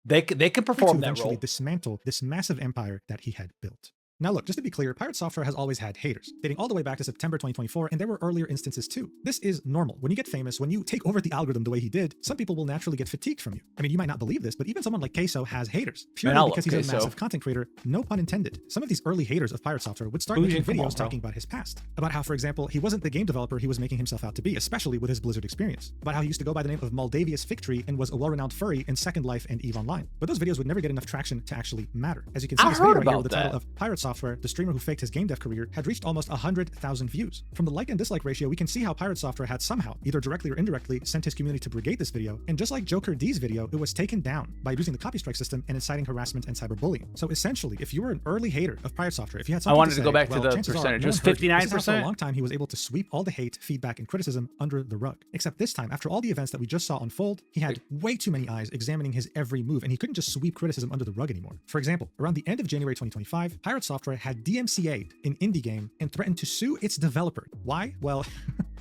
they can perform that eventually role. dismantle this massive empire that he had built. Now look, just to be clear, Pirate Software has always had haters, dating all the way back to September 2024, and there were earlier instances too. This is normal. When you get famous, when you take over the algorithm the way he did, some people will naturally get fatigued from you. I mean, you might not believe this, but even someone like Queso has haters, purely because he's a massive content creator, no pun intended. Some of these early haters of Pirate Software would start making videos talking about his past, about how, for example, he wasn't the game developer he was making himself out to be, especially with his Blizzard experience, about how he used to go by the name of Moldavius Figtree and was a well-renowned furry in Second Life and EVE Online. But those videos would never get enough traction to actually matter. As you can see, this video right here with the title of Pirate Software, the streamer who faked his game dev career, had reached almost 100,000 views. From the like and dislike ratio, we can see how Pirate Software had somehow, either directly or indirectly, sent his community to brigade this video, and just like Joker D's video, it was taken down by using the copy strike system and inciting harassment and cyberbullying. So essentially, if you were an early hater of Pirate Software, if you had something I wanted to to say, go back well, to the chances are, percentage. It was no one heard you. 59%. This is how for a long time he was able to sweep all the hate, feedback, and criticism under the rug. Except this time, after all the events that we just saw unfold, he had way too many eyes examining his every move, and he couldn't just sweep criticism under the rug anymore. For example, around the end of January 2025, Pirate Software had DMCA'd an indie game and threatened to sue its developer. Why? Well,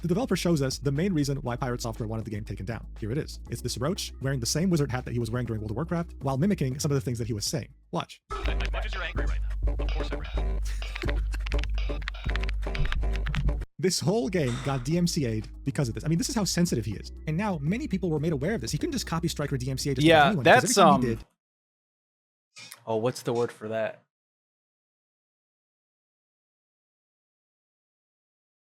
the developer shows us the main reason why Pirate Software wanted the game taken down. Here it is. It's this roach wearing the same wizard hat that he was wearing during World of Warcraft, while mimicking some of the things that he was saying. Watch. As much as you're angry right now, of course I'm This whole game got DMCA'd because of this. I mean, this is how sensitive he is. And now many people were made aware of this. He couldn't just copy strike or DMCA just Yeah, anyone, that's everything he did. Oh, what's the word for that?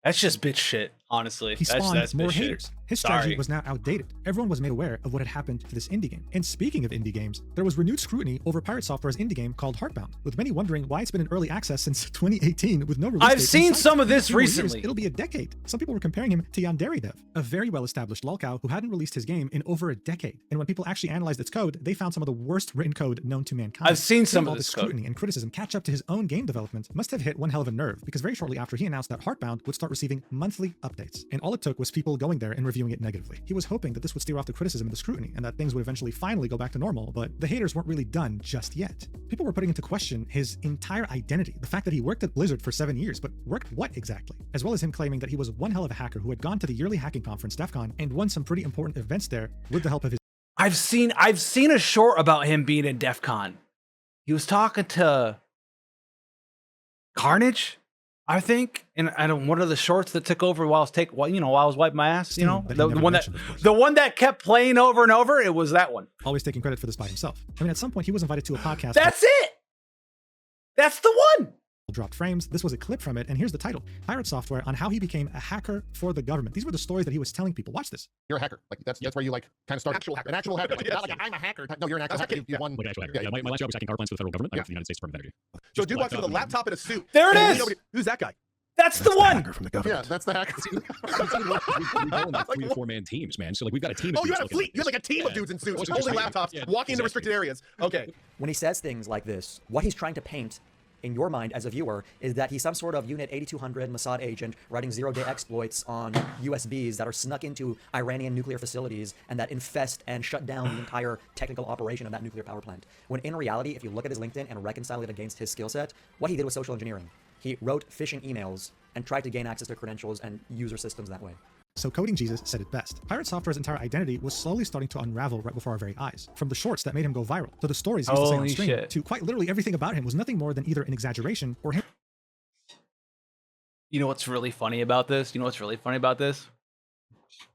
That's just bitch shit, honestly. He spawned That's more bitch shit. haters. His strategy Sorry. was now outdated. Everyone was made aware of what had happened to this indie game. And speaking of indie games, there was renewed scrutiny over Pirate Software's indie game called Heartbound, with many wondering why it's been in early access since 2018 with no release date. I've seen Besides, some of this in 4 years, recently. it'll be a decade. Some people were comparing him to Yandere Dev, a very well-established lolcow who hadn't released his game in over a decade. And when people actually analyzed its code, they found some of the worst written code known to mankind. I've seen some Seeing of all this the scrutiny and criticism catch up to his own game development must have hit one hell of a nerve, because very shortly after he announced that Heartbound would start receiving monthly updates, and all it took was people going there and reviewing it negatively. He was hoping that this would steer off the criticism and the scrutiny, and that things would eventually finally go back to normal, but the haters weren't really done just yet. People were putting into question his entire identity, the fact that he worked at Blizzard for 7 years, but worked what exactly? As well as him claiming that he was one hell of a hacker who had gone to the yearly hacking conference, DEF CON, and won some pretty important events there with the help of his I've seen a short about him being in DEF CON. He was talking to Carnage, I think, and I don't. One of the shorts that took over while I was wiping my ass. You know, that he the never one mentioned, of course. the one that kept playing over and over. It was that one. always taking credit for this by himself. I mean, at some point he was invited to a podcast. That's it. That's the one. Dropped frames. This was a clip from it, and here's the title: Pirate Software on how he became a hacker for the government. These were the stories that he was telling people. Watch this. You're a hacker. Like that's where you like kind of start. An actual hacker. Like, Yes. not like I'm a hacker. No, you're an actual hacker. You won. Like actual hacker. Yeah, my last job was hacking power plants for the federal government. I worked for the United States Department of Energy. So dude walks in with a laptop and a suit. There it And is. Who's that guy? That's the one. From the Yeah, government. that's the hacker. We go in like 3 or 4 man teams, man. So like we've got a team. Of Oh, you dudes had a looking fleet. at You had like a this. team of Yeah. dudes in It suits, wasn't just holding like- laptops, yeah, walking into exactly. restricted areas. Okay. When he says things like this, what he's trying to paint in your mind as a viewer is that he's some sort of Unit 8200 Mossad agent writing zero-day exploits on USBs that are snuck into Iranian nuclear facilities and that infest and shut down the entire technical operation of that nuclear power plant. When in reality, if you look at his LinkedIn and reconcile it against his skill set, what he did was social engineering. He wrote phishing emails and tried to gain access to credentials and user systems that way. So Coding Jesus said it best. Pirate Software's entire identity was slowly starting to unravel right before our very eyes. From the shorts that made him go viral, to the stories he used to say on Holy stream, shit. to quite literally everything about him was nothing more than either an exaggeration or him. You know what's really funny about this?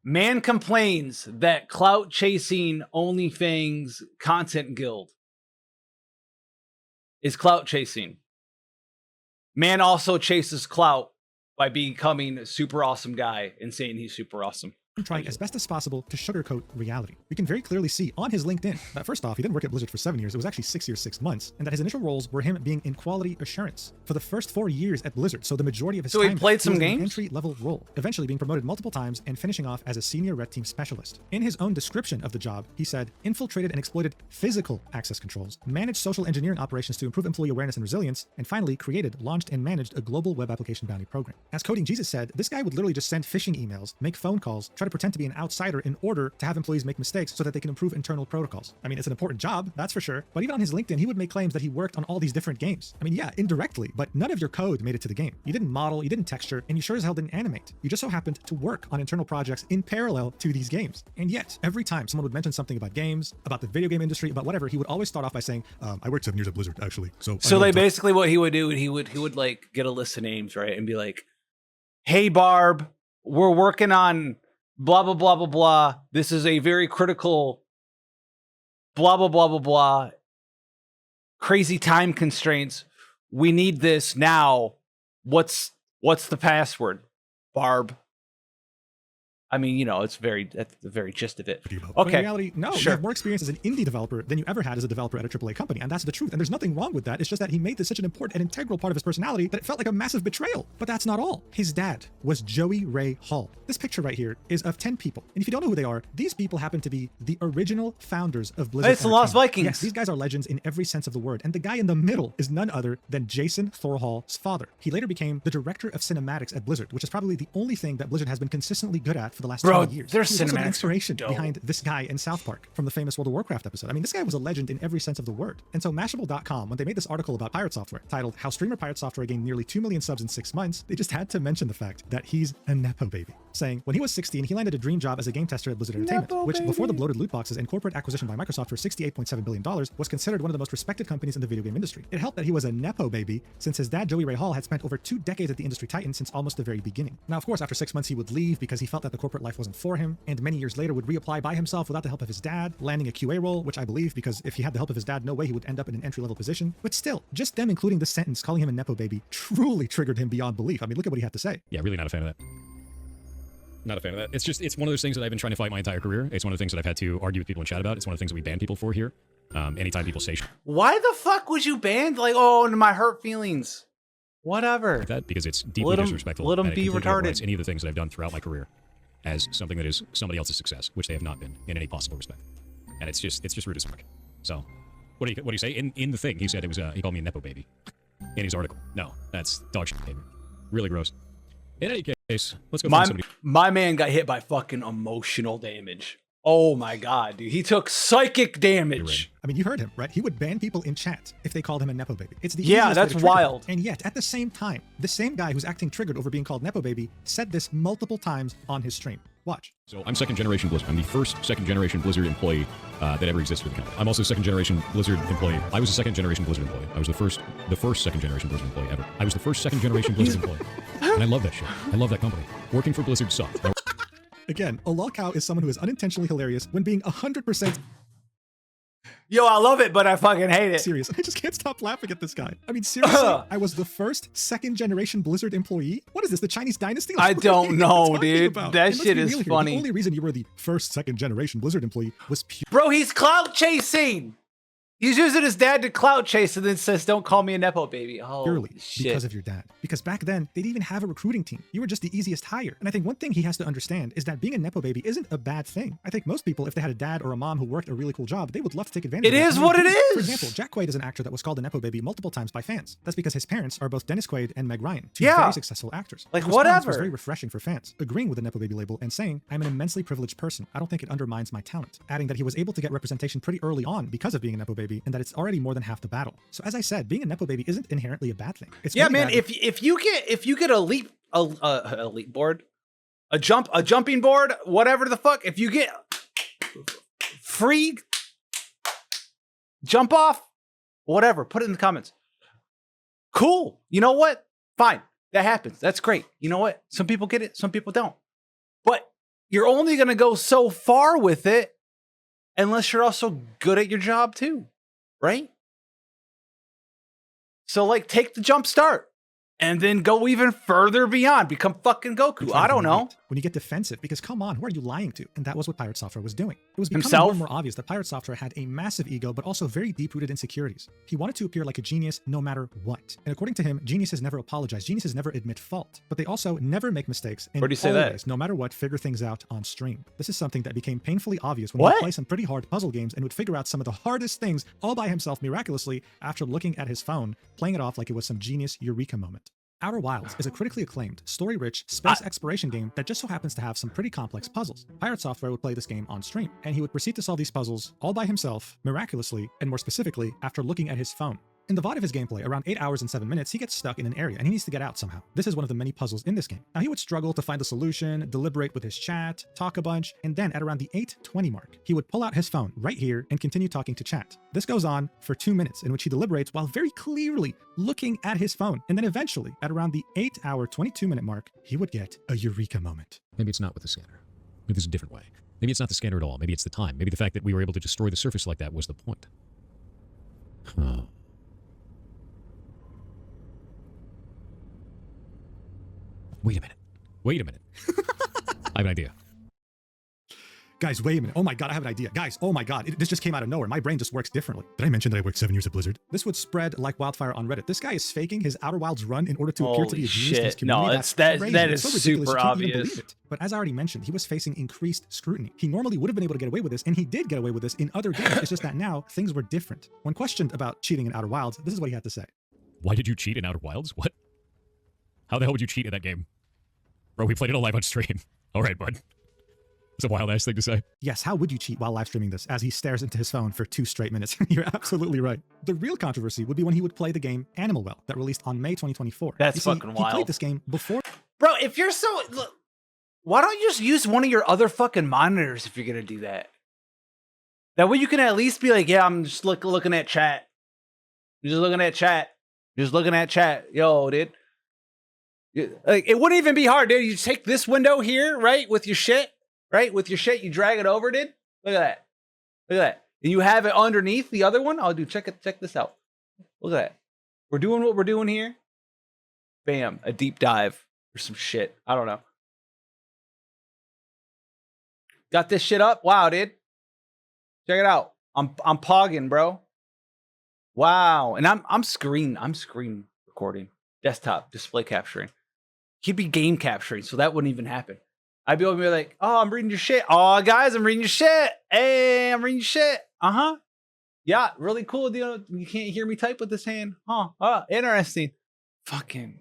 Man complains that clout chasing OnlyFans content guild is clout chasing. Man also chases clout by becoming a super awesome guy and saying he's super awesome. trying as best as possible to sugarcoat reality. We can very clearly see on his LinkedIn that first off, he didn't work at Blizzard for 7 years, it was actually 6 years, 6 months, and that his initial roles were him being in quality assurance for the first 4 years at Blizzard, so the majority of his time he played some was in an games? entry-level role, eventually being promoted multiple times and finishing off as a senior red team specialist. In his own description of the job, he said, infiltrated and exploited physical access controls, managed social engineering operations to improve employee awareness and resilience, and finally created, launched, and managed a global web application bounty program. As Coding Jesus said, this guy would literally just send phishing emails, make phone calls, try to pretend to be an outsider in order to have employees make mistakes so that they can improve internal protocols. I mean, it's an important job, that's for sure, but even on his LinkedIn, he would make claims that he worked on all these different games. I mean, yeah, indirectly, but none of your code made it to the game. You didn't model, you didn't texture, and you sure as hell didn't animate. You just so happened to work on internal projects in parallel to these games. And yet, every time someone would mention something about games, about the video game industry, about whatever, he would always start off by saying, I worked 7 years at Blizzard, actually. So like basically what he would do, he would like get a list of names, right? And be like, hey Barb, we're working on blah, blah, blah, blah, blah. This is a very critical blah, blah, blah, blah, blah. Crazy time constraints. We need this now. What's the password? Barb. I mean, you know, that's the very gist of it. But Okay. in reality, no, you Sure. have more experience as an indie developer than you ever had as a developer at a AAA company. And that's the truth. And there's nothing wrong with that. It's just that he made this such an important and integral part of his personality that it felt like a massive betrayal. But that's not all. His dad was Joey Ray Hall. This picture right here is of 10 people. And if you don't know who they are, these people happen to be the original founders of Blizzard. It's the Lost Entertainment. Vikings. Yes, these guys are legends in every sense of the word. And the guy in the middle is none other than Jason Thorhall's father. He later became the director of cinematics at Blizzard, which is probably the only thing that Blizzard has been consistently good at for the last 20 years. Their He was also the cinematics are inspiration dope. behind this guy in South Park from the famous World of Warcraft episode. I mean, this guy was a legend in every sense of the word. And so Mashable.com, when they made this article about Pirate Software titled How Streamer Pirate Software Gained Nearly 2 million subs in 6 months, they just had to mention the fact that he's a Nepo baby, saying when he was 16, he landed a dream job as a game tester at Blizzard Entertainment, Nepo which before the baby. bloated loot boxes and corporate acquisition by Microsoft for $68.7 billion was considered one of the most respected companies in the video game industry. It helped that he was a Nepo baby since his dad, Joey Ray Hall, had spent over 2 decades at the industry titan since almost the very beginning. Now, of course, after 6 months, he would leave because he felt that the corporate life wasn't for him, and many years later would reapply by himself without the help of his dad, landing a QA role, which I believe because if he had the help of his dad, no way he would end up in an entry-level position. But still, just them including this sentence, calling him a Nepo baby, truly triggered him beyond belief. I mean, look at what he had to say. Yeah, really not a fan of that. Not a fan of that. It's one of those things that I've been trying to fight my entire career. It's one of the things that I've had to argue with people in chat about. It's one of the things that we ban people for here. Anytime people say Why the fuck would you ban like, oh, my hurt feelings? Whatever. that, because it's deeply disrespectful. let 'em and it be completely retarded. overrides any of the things that I've done throughout my career as something that is somebody else's success, which they have not been in any possible respect. And it's just rude as fuck. So, what do you say? In the thing, he said it was he called me a Nepo baby in his article. No, that's dog shit behavior. Really gross. In any case, let's go find somebody. My man got hit by fucking emotional damage. Oh my god, dude. He took psychic damage. I mean, you heard him, right? He would ban people in chat if they called him a Nepo baby. It's the Yeah, easiest way that's to trigger them. wild. And yet, at the same time, the same guy who's acting triggered over being called Nepo baby said this multiple times on his stream. Watch. So I'm second generation Blizzard. I'm the first second generation Blizzard employee that ever existed with the company. I'm also second generation Blizzard employee. I was a second generation Blizzard employee. I was the first second generation Blizzard employee ever. I was the first second generation Blizzard employee. And I love that shit. I love that company. Working for Blizzard sucked. Again, a lolcow is someone who is unintentionally hilarious when being 100% Yo, I love it, but I fucking hate it. serious. I just can't stop laughing at this guy. I mean, seriously, I was the first second generation Blizzard employee? What is this, the Chinese dynasty? I Like, what are don't you know, talking dude. about? That And let's shit be is real here. funny. The only reason you were the first second generation Blizzard employee was pure. Bro, he's clout chasing. He's using his dad to clout chase and then says, don't call me a Nepo baby. Oh, Purely shit. because of your dad. Because back then, they didn't even have a recruiting team. You were just the easiest hire. And I think one thing he has to understand is that being a Nepo baby isn't a bad thing. I think most people, if they had a dad or a mom who worked a really cool job, they would love to take advantage It of that. is And what they it do. For is. example, Jack Quaid is an actor that was called a Nepo baby multiple times by fans. That's because his parents are both Dennis Quaid and Meg Ryan, two Yeah. very successful actors. Like, His response was whatever. very refreshing for fans, agreeing with the Nepo baby label and saying, I'm an immensely privileged person. I don't think it undermines my talent. Adding that he was able to get representation pretty early on because of being a Nepo baby and that it's already more than half the battle. So as I said, being a Nepo baby isn't inherently a bad thing. It's Yeah, only man. bad If you get a leap board, a jumping board, whatever the fuck, if you get free jump off, whatever, put it in the comments. Cool. You know what? Fine. That happens. That's great. You know what? Some people get it, some people don't. But you're only gonna go so far with it unless you're also good at your job too, right? So like take the jump start. and then go even further beyond, become fucking Goku. I don't know. When you get defensive, because come on, who are you lying to? And that was what Pirate Software was doing. It was becoming Himself? more and more obvious that Pirate Software had a massive ego, but also very deep-rooted insecurities. He wanted to appear like a genius no matter what. And according to him, geniuses never apologize. Geniuses never admit fault. But they also never make mistakes. And Where do you say always, that? no matter what, figure things out on stream. This is something that became painfully obvious when What? he would play some pretty hard puzzle games and would figure out some of the hardest things all by himself miraculously after looking at his phone, playing it off like it was some genius eureka moment. Outer Wilds is a critically acclaimed, story-rich, space exploration game that just so happens to have some pretty complex puzzles. Pirate Software would play this game on stream, and he would proceed to solve these puzzles all by himself, miraculously, and more specifically, after looking at his phone. In the VOD of his gameplay, around 8 hours and 7 minutes, he gets stuck in an area and he needs to get out somehow. This is one of the many puzzles in this game. Now, he would struggle to find a solution, deliberate with his chat, talk a bunch, and then at around the 8:20 mark, he would pull out his phone right here and continue talking to chat. This goes on for 2 minutes, in which he deliberates while very clearly looking at his phone. And then eventually, at around the 8-hour, 22-minute mark, he would get a eureka moment. Maybe it's not with the scanner. Maybe there's a different way. Maybe it's not the scanner at all. Maybe it's the time. Maybe the fact that we were able to destroy the surface like that was the point. Huh. Wait a minute. Wait a minute. I have an idea. Guys, wait a minute. Oh my god, I have an idea. Guys, oh my god, this just came out of nowhere. My brain just works differently. Did I mention that I worked 7 years at Blizzard? This would spread like wildfire on Reddit. This guy is faking his Outer Wilds run in order to appear to be a genius in his community. No, That's that crazy. is It's so ridiculous, super you can't even obvious. believe it. But as I already mentioned, he was facing increased scrutiny. He normally would have been able to get away with this, and he did get away with this in other games. It's just that now things were different. When questioned about cheating in Outer Wilds, this is what he had to say. Why did you cheat in Outer Wilds? What? How the hell would you cheat in that game? Bro, we played it all live on stream. All right, bud. It's a wild-ass thing to say. Yes, how would you cheat while live streaming this, as he stares into his phone for 2 straight minutes? You're absolutely right. The real controversy would be when he would play the game Animal Well, that released on May 2024. That's You see, fucking He played wild. this game before. Bro, if you're so... Look, why don't you just use one of your other fucking monitors if you're going to do that? That way you can at least be like, yeah, I'm just looking at chat. I'm just looking at chat. Just looking at chat. Yo, dude. Like, it wouldn't even be hard, dude. You take this window here, right, with your shit, right? With your shit, you drag it over, dude. Look at that. Look at that. And you have it underneath the other one. Oh, dude, check this out. Look at that. We're doing what we're doing here. Bam, a deep dive or some shit. I don't know. Got this shit up. Wow, dude. Check it out. I'm pogging, bro. Wow. And I'm screen recording. Desktop display capturing. He'd be game capturing, so that wouldn't even happen. I'd be able to be like, oh, I'm reading your shit. Oh, guys, I'm reading your shit. Hey, I'm reading your shit. Uh-huh. Yeah, really cool. You can't hear me type with this hand. Huh. Oh, interesting. Fucking.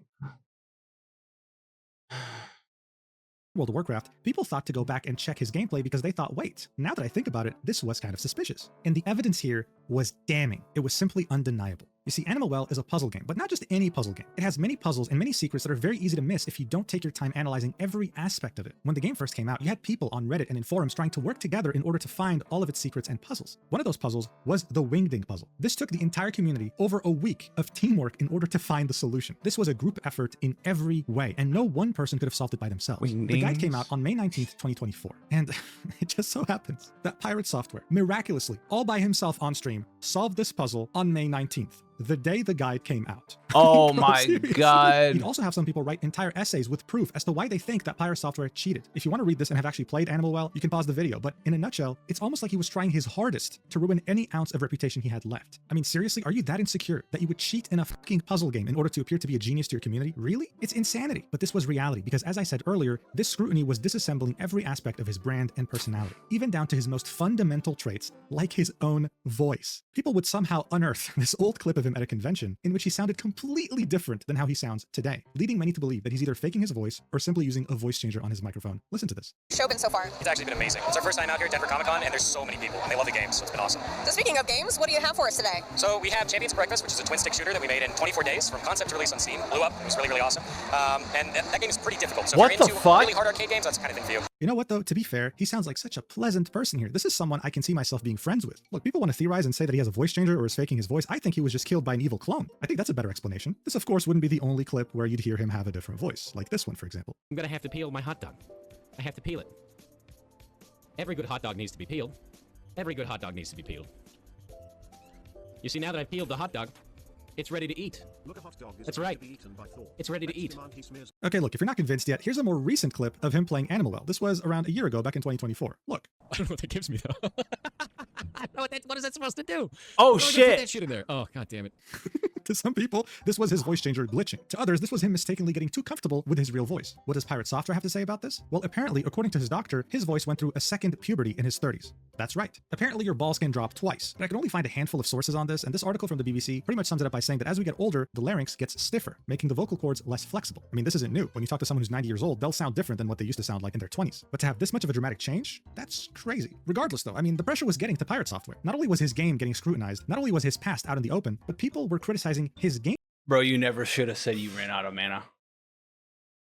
World of Warcraft, people thought to go back and check his gameplay because they thought, wait, now that I think about it, this was kind of suspicious. And the evidence here was damning. It was simply undeniable. You see, Animal Well is a puzzle game, but not just any puzzle game. It has many puzzles and many secrets that are very easy to miss if you don't take your time analyzing every aspect of it. When the game first came out, you had people on Reddit and in forums trying to work together in order to find all of its secrets and puzzles. One of those puzzles was the Wingding puzzle. This took the entire community over a week of teamwork in order to find the solution. This was a group effort in every way, and no one person could have solved it by themselves. The guide came out on May 19th, 2024, and it just so happens that Pirate Software, miraculously, all by himself on stream, solved this puzzle on May 19th. The day the guide came out. Oh No, my seriously. God. You'd also have some people write entire essays with proof as to why they think that Pirate Software cheated. If you want to read this and have actually played Animal Well, you can pause the video, but in a nutshell, it's almost like he was trying his hardest to ruin any ounce of reputation he had left. I mean, seriously, are you that insecure that you would cheat in a fucking puzzle game in order to appear to be a genius to your community? Really? It's insanity. But this was reality, because as I said earlier, this scrutiny was disassembling every aspect of his brand and personality, even down to his most fundamental traits, like his own voice. People would somehow unearth this old clip of him at a convention in which he sounded completely different than how he sounds today, leading many to believe that he's either faking his voice or simply using a voice changer on his microphone. Listen to this. Show been so far? It's actually been amazing. It's our first time out here at Denver Comic Con, and there's so many people, and they love the game, so it's been awesome. So speaking of games, what do you have for us today? So we have Champions of Breakfast, which is a twin-stick shooter that we made in 24 days from concept to release on Steam. Blew up. It was really, really awesome. And that game is pretty difficult. So What if you're the into fuck? really hard arcade games, that's the kind of thing for you. You know what, though? To be fair, he sounds like such a pleasant person here. This is someone I can see myself being friends with. Look, people want to theorize and say that he has a voice changer or is faking his voice. I think he was just killed by an evil clone. I think that's a better explanation. This, of course, wouldn't be the only clip where you'd hear him have a different voice, like this one, for example. I'm gonna have to peel my hot dog. I have to peel it. Every good hot dog needs to be peeled. Every good hot dog needs to be peeled. You see, now that I've peeled the hot dog, It's ready to eat. That's right. It's ready to eat. Okay, look, if you're not convinced yet, here's a more recent clip of him playing Animal Well. This was around a year ago, back in 2024. Look. I don't know what that gives me, though. I don't know what is that supposed to do? Oh, Put shit. that shit in there. Oh, god damn it. To some people, this was his voice changer glitching. To others, this was him mistakenly getting too comfortable with his real voice. What does Pirate Software have to say about this? Well, apparently, according to his doctor, his voice went through a second puberty in his 30s. That's right. Apparently, your balls can drop twice. But I could only find a handful of sources on this, and this article from the BBC pretty much sums it up by saying that as we get older, the larynx gets stiffer, making the vocal cords less flexible. I mean, this isn't new. When you talk to someone who's 90 years old, they'll sound different than what they used to sound like in their 20s. But to have this much of a dramatic change, that's crazy. Regardless, though, I mean, the pressure was getting to Pirate Software. Not only was his game getting scrutinized, not only was his past out in the open, but people were criticizing his game. Bro, you never should have said you ran out of mana.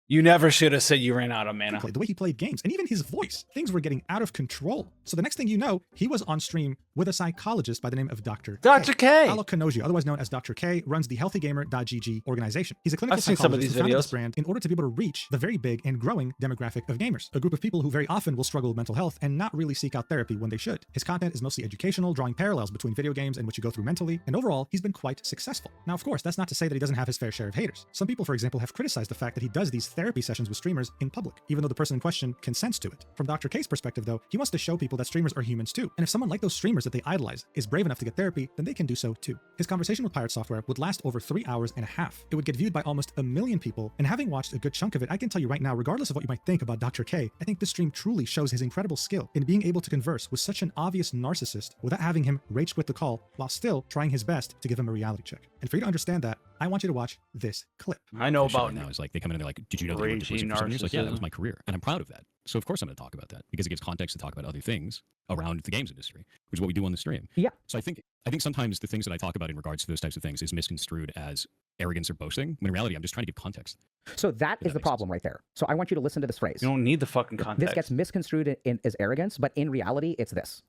You never should have said you ran out of mana. The way he played games, and even his voice, things were getting out of control. So the next thing you know, he was on stream with a psychologist by the name of Dr. K. Alo Kanoji, otherwise known as Dr. K, runs the healthygamer.gg organization. He's a clinical I've seen some of psychologist these who founded this videos. brand in order to be able to reach the very big and growing demographic of gamers, a group of people who very often will struggle with mental health and not really seek out therapy when they should. His content is mostly educational, drawing parallels between video games and what you go through mentally, and overall, he's been quite successful. Now, of course, that's not to say that he doesn't have his fair share of haters. Some people, for example, have criticized the fact that he does these therapy sessions with streamers in public, even though the person in question consents to it. From Dr. K's perspective, though, he wants to show people that streamers are humans too. And if someone like those streamers that they idolize is brave enough to get therapy, then they can do so too. His conversation with Pirate Software would last over 3 hours and a half. It would get viewed by almost 1 million people, and having watched a good chunk of it, I can tell you right now, regardless of what you might think about Dr. K, I think this stream truly shows his incredible skill in being able to converse with such an obvious narcissist without having him rage quit the call while still trying his best to give him a reality check. And for you to understand that, I want you to watch this clip. I know about now is like they come in and they're like, did you know that you went to prison for 7 years? Like, yeah, that was my career. And I'm proud of that. So of course I'm going to talk about that because it gives context to talk about other things around the games industry, which is what we do on the stream. Yeah. So I think sometimes the things that I talk about in regards to those types of things is misconstrued as arrogance or boasting, when in reality I'm just trying to give context. So that is the problem right there. So I want you to listen to this phrase. You don't need the fucking context. This gets misconstrued as arrogance, but in reality, it's this.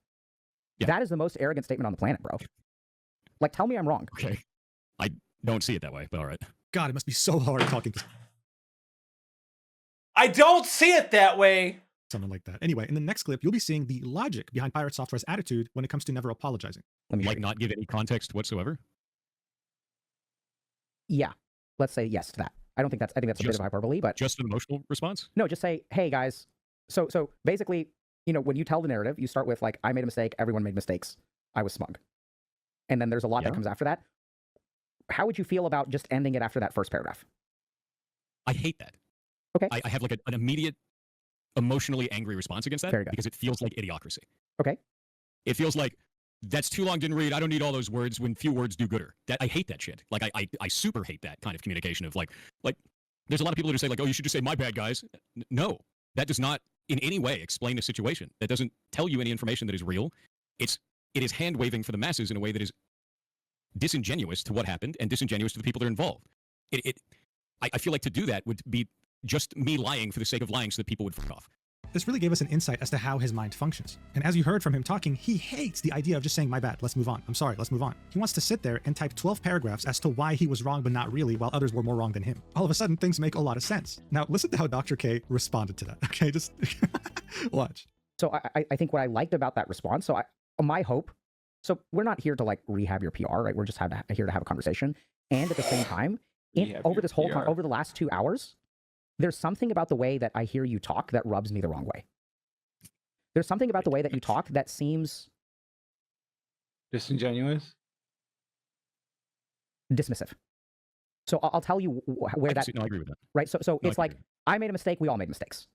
Yeah. That is the most arrogant statement on the planet, bro. Like, tell me I'm wrong. Okay. I don't see it that way, but all right. God, it must be so hard talking to I don't see it that way. someone like that. Anyway, in the next clip, you'll be seeing the logic behind Pirate Software's attitude when it comes to never apologizing. Let me like not give any context whatsoever? Yeah. Let's say yes to that. I think that's a bit of hyperbole, but just an emotional response? No, just say, hey guys. So basically, you know, when you tell the narrative, you start with like, I made a mistake, everyone made mistakes, I was smug. And then there's a lot that comes after that. How would you feel about just ending it after that first paragraph? I hate that. Okay. I have like an immediate emotionally angry response against that because it feels like idiocracy. Okay. It feels like that's too long, didn't read. I don't need all those words when few words do gooder. That I hate that shit. Like I super hate that kind of communication of like there's a lot of people who say like, oh, you should just say my bad, guys. No, that does not in any way explain the situation. That doesn't tell you any information that is real. It is hand waving for the masses in a way that is disingenuous to what happened and disingenuous to the people that are involved. I feel like to do that would be just me lying for the sake of lying so that people would fuck off. This really gave us an insight as to how his mind functions. And as you heard from him talking, he hates the idea of just saying, my bad, let's move on. I'm sorry, let's move on. He wants to sit there and type 12 paragraphs as to why he was wrong, but not really, while others were more wrong than him. All of a sudden, things make a lot of sense. Now, listen to how Dr. K responded to that, okay? Just watch. So I think what I liked about that response, so my hope, so we're not here to like rehab your PR, right? We're just here to have a conversation. And at the same time, over the last 2 hours, there's something about the way that I hear you talk that rubs me the wrong way. There's something about the way that you talk that seems disingenuous, dismissive. So I'll tell you where that. No, I agree with that. Right. So it's like I made a mistake. We all made mistakes.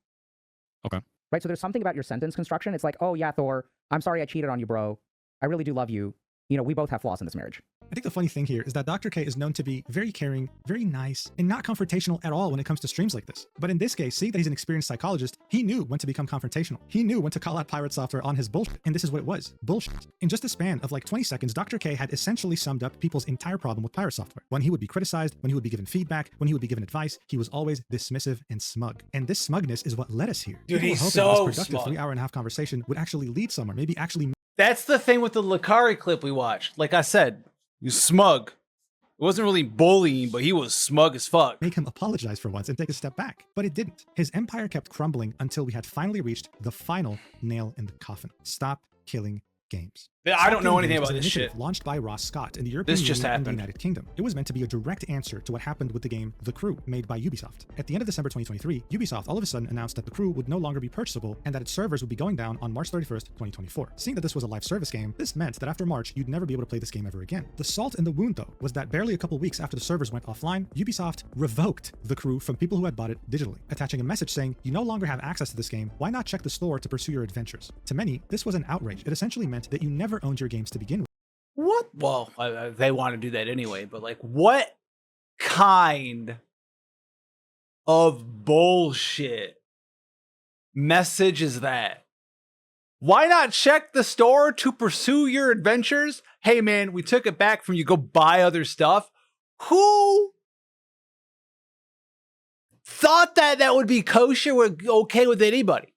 Okay. Right. So there's something about your sentence construction. It's like, oh yeah, Thor, I'm sorry I cheated on you, bro. I really do love you. You know, we both have flaws in this marriage. I think the funny thing here is that Dr. K is known to be very caring, very nice, and not confrontational at all when it comes to streams like this. But in this case, seeing that he's an experienced psychologist, he knew when to become confrontational. He knew when to call out Pirate Software on his bullshit. And this is what it was, bullshit. In just a span of like 20 seconds, Dr. K had essentially summed up people's entire problem with Pirate Software. When he would be criticized, when he would be given feedback, when he would be given advice, he was always dismissive and smug. And this smugness is what led us here. Dude, he's so this productive smug. 3-hour-and-a-half conversation would actually lead somewhere, maybe actually. That's the thing with the Lakari clip we watched. Like I said, he was smug. It wasn't really bullying, but he was smug as fuck. Make him apologize for once and take a step back. But it didn't. His empire kept crumbling until we had finally reached the final nail in the coffin. Stop killing games. I don't know Stop anything Games about was an this initiative shit. launched by Ross Scott in the European This just Union and happened. the United Kingdom. It was meant to be a direct answer to what happened with the game The Crew, made by Ubisoft. At the end of December 2023, Ubisoft all of a sudden announced that The Crew would no longer be purchasable and that its servers would be going down on March 31st, 2024. Seeing that this was a live service game, this meant that after March, you'd never be able to play this game ever again. The salt in the wound, though, was that barely a couple weeks after the servers went offline, Ubisoft revoked The Crew from people who had bought it digitally, attaching a message saying, "You no longer have access to this game. Why not check the store to pursue your adventures?" To many, this was an outrage. It essentially meant that you never owned your games to begin with. What? Well, they want to do that anyway, but like, what kind of bullshit message is that? Why not check the store to pursue your adventures? Hey man, we took it back from you. Go buy other stuff. Who thought that that would be kosher or okay with anybody?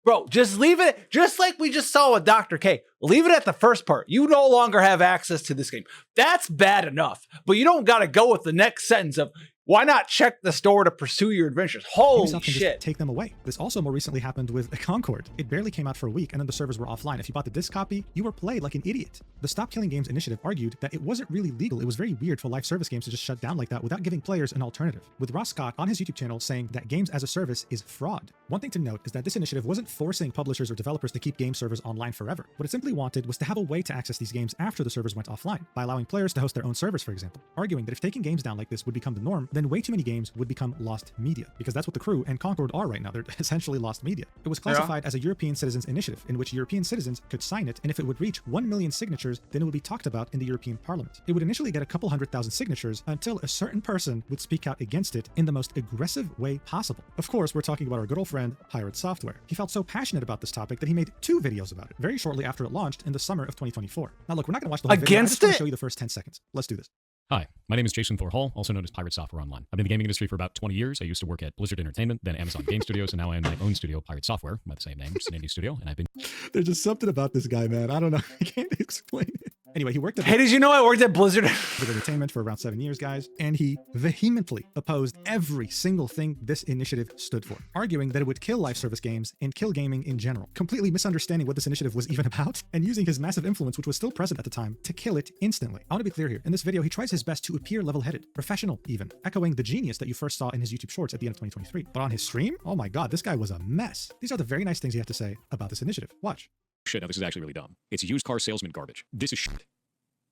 Bro, just leave it, just like we just saw with Dr. K. Leave it at the first part. You no longer have access to this game. That's bad enough. But you don't got to go with the next sentence of, why not check the store to pursue your adventures? Holy Ubisoft can shit. just take them away. This also more recently happened with Concord. It barely came out for a week and then the servers were offline. If you bought the disc copy, you were played like an idiot. The Stop Killing Games initiative argued that it wasn't really legal. It was very weird for live service games to just shut down like that without giving players an alternative. With Ross Scott on his YouTube channel saying that games as a service is fraud. One thing to note is that this initiative wasn't forcing publishers or developers to keep game servers online forever. What it simply wanted was to have a way to access these games after the servers went offline, by allowing players to host their own servers, for example. Arguing that if taking games down like this would become the norm, then way too many games would become lost media, because that's what The Crew and Concord are right now. They're essentially lost media. It was classified as a European citizens initiative, in which European citizens could sign it, and if it would reach 1 million signatures, then it would be talked about in the European Parliament. It would initially get a couple 100,000 signatures until a certain person would speak out against it in the most aggressive way possible. Of course, we're talking about our good old friend, Pirate Software. He felt so passionate about this topic that he made 2 videos about it, very shortly after it launched in the summer of 2024. Now look, we're not going to watch the whole video. I just want to show you the first 10 seconds. Let's do this. Hi, my name is Jason Thor Hall, also known as Pirate Software Online. I've been in the gaming industry for about 20 years. I used to work at Blizzard Entertainment, then Amazon Game Studios, and now I own my own studio, Pirate Software, by the same name, just an indie studio, and I've been... There's just something about this guy, man. I don't know. I can't explain it. Anyway, he worked at... Hey, did you know I worked at Blizzard Entertainment for around 7 years, guys, and he vehemently opposed every single thing this initiative stood for, arguing that it would kill live service games and kill gaming in general, completely misunderstanding what this initiative was even about, and using his massive influence, which was still present at the time, to kill it instantly. I want to be clear here. In this video, he tries his best to appear level-headed, professional even, echoing the genius that you first saw in his YouTube shorts at the end of 2023. But on his stream, oh my god, this guy was a mess. These are the very nice things he had to say about this initiative. Watch. Shit, now this is actually really dumb. It's used car salesman garbage. This is shit.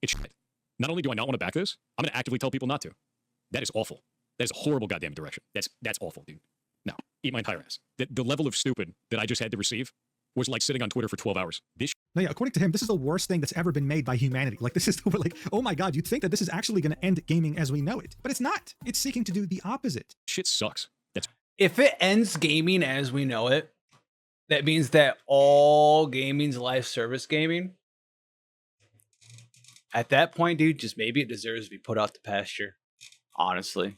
It's shit. Not only do I not want to back this, I'm going to actively tell people not to. That is awful. That is a horrible goddamn direction. That's awful, dude. No, eat my entire ass. The level of stupid that I just had to receive was like sitting on Twitter for 12 hours. This No, yeah, according to him, this is the worst thing that's ever been made by humanity. Like, this is like, oh my god, you'd think that this is actually going to end gaming as we know it. But it's not. It's seeking to do the opposite. shit sucks. That's If it ends gaming as we know it, that means that all gaming's live service gaming. At that point, dude, just maybe it deserves to be put out to pasture. Honestly.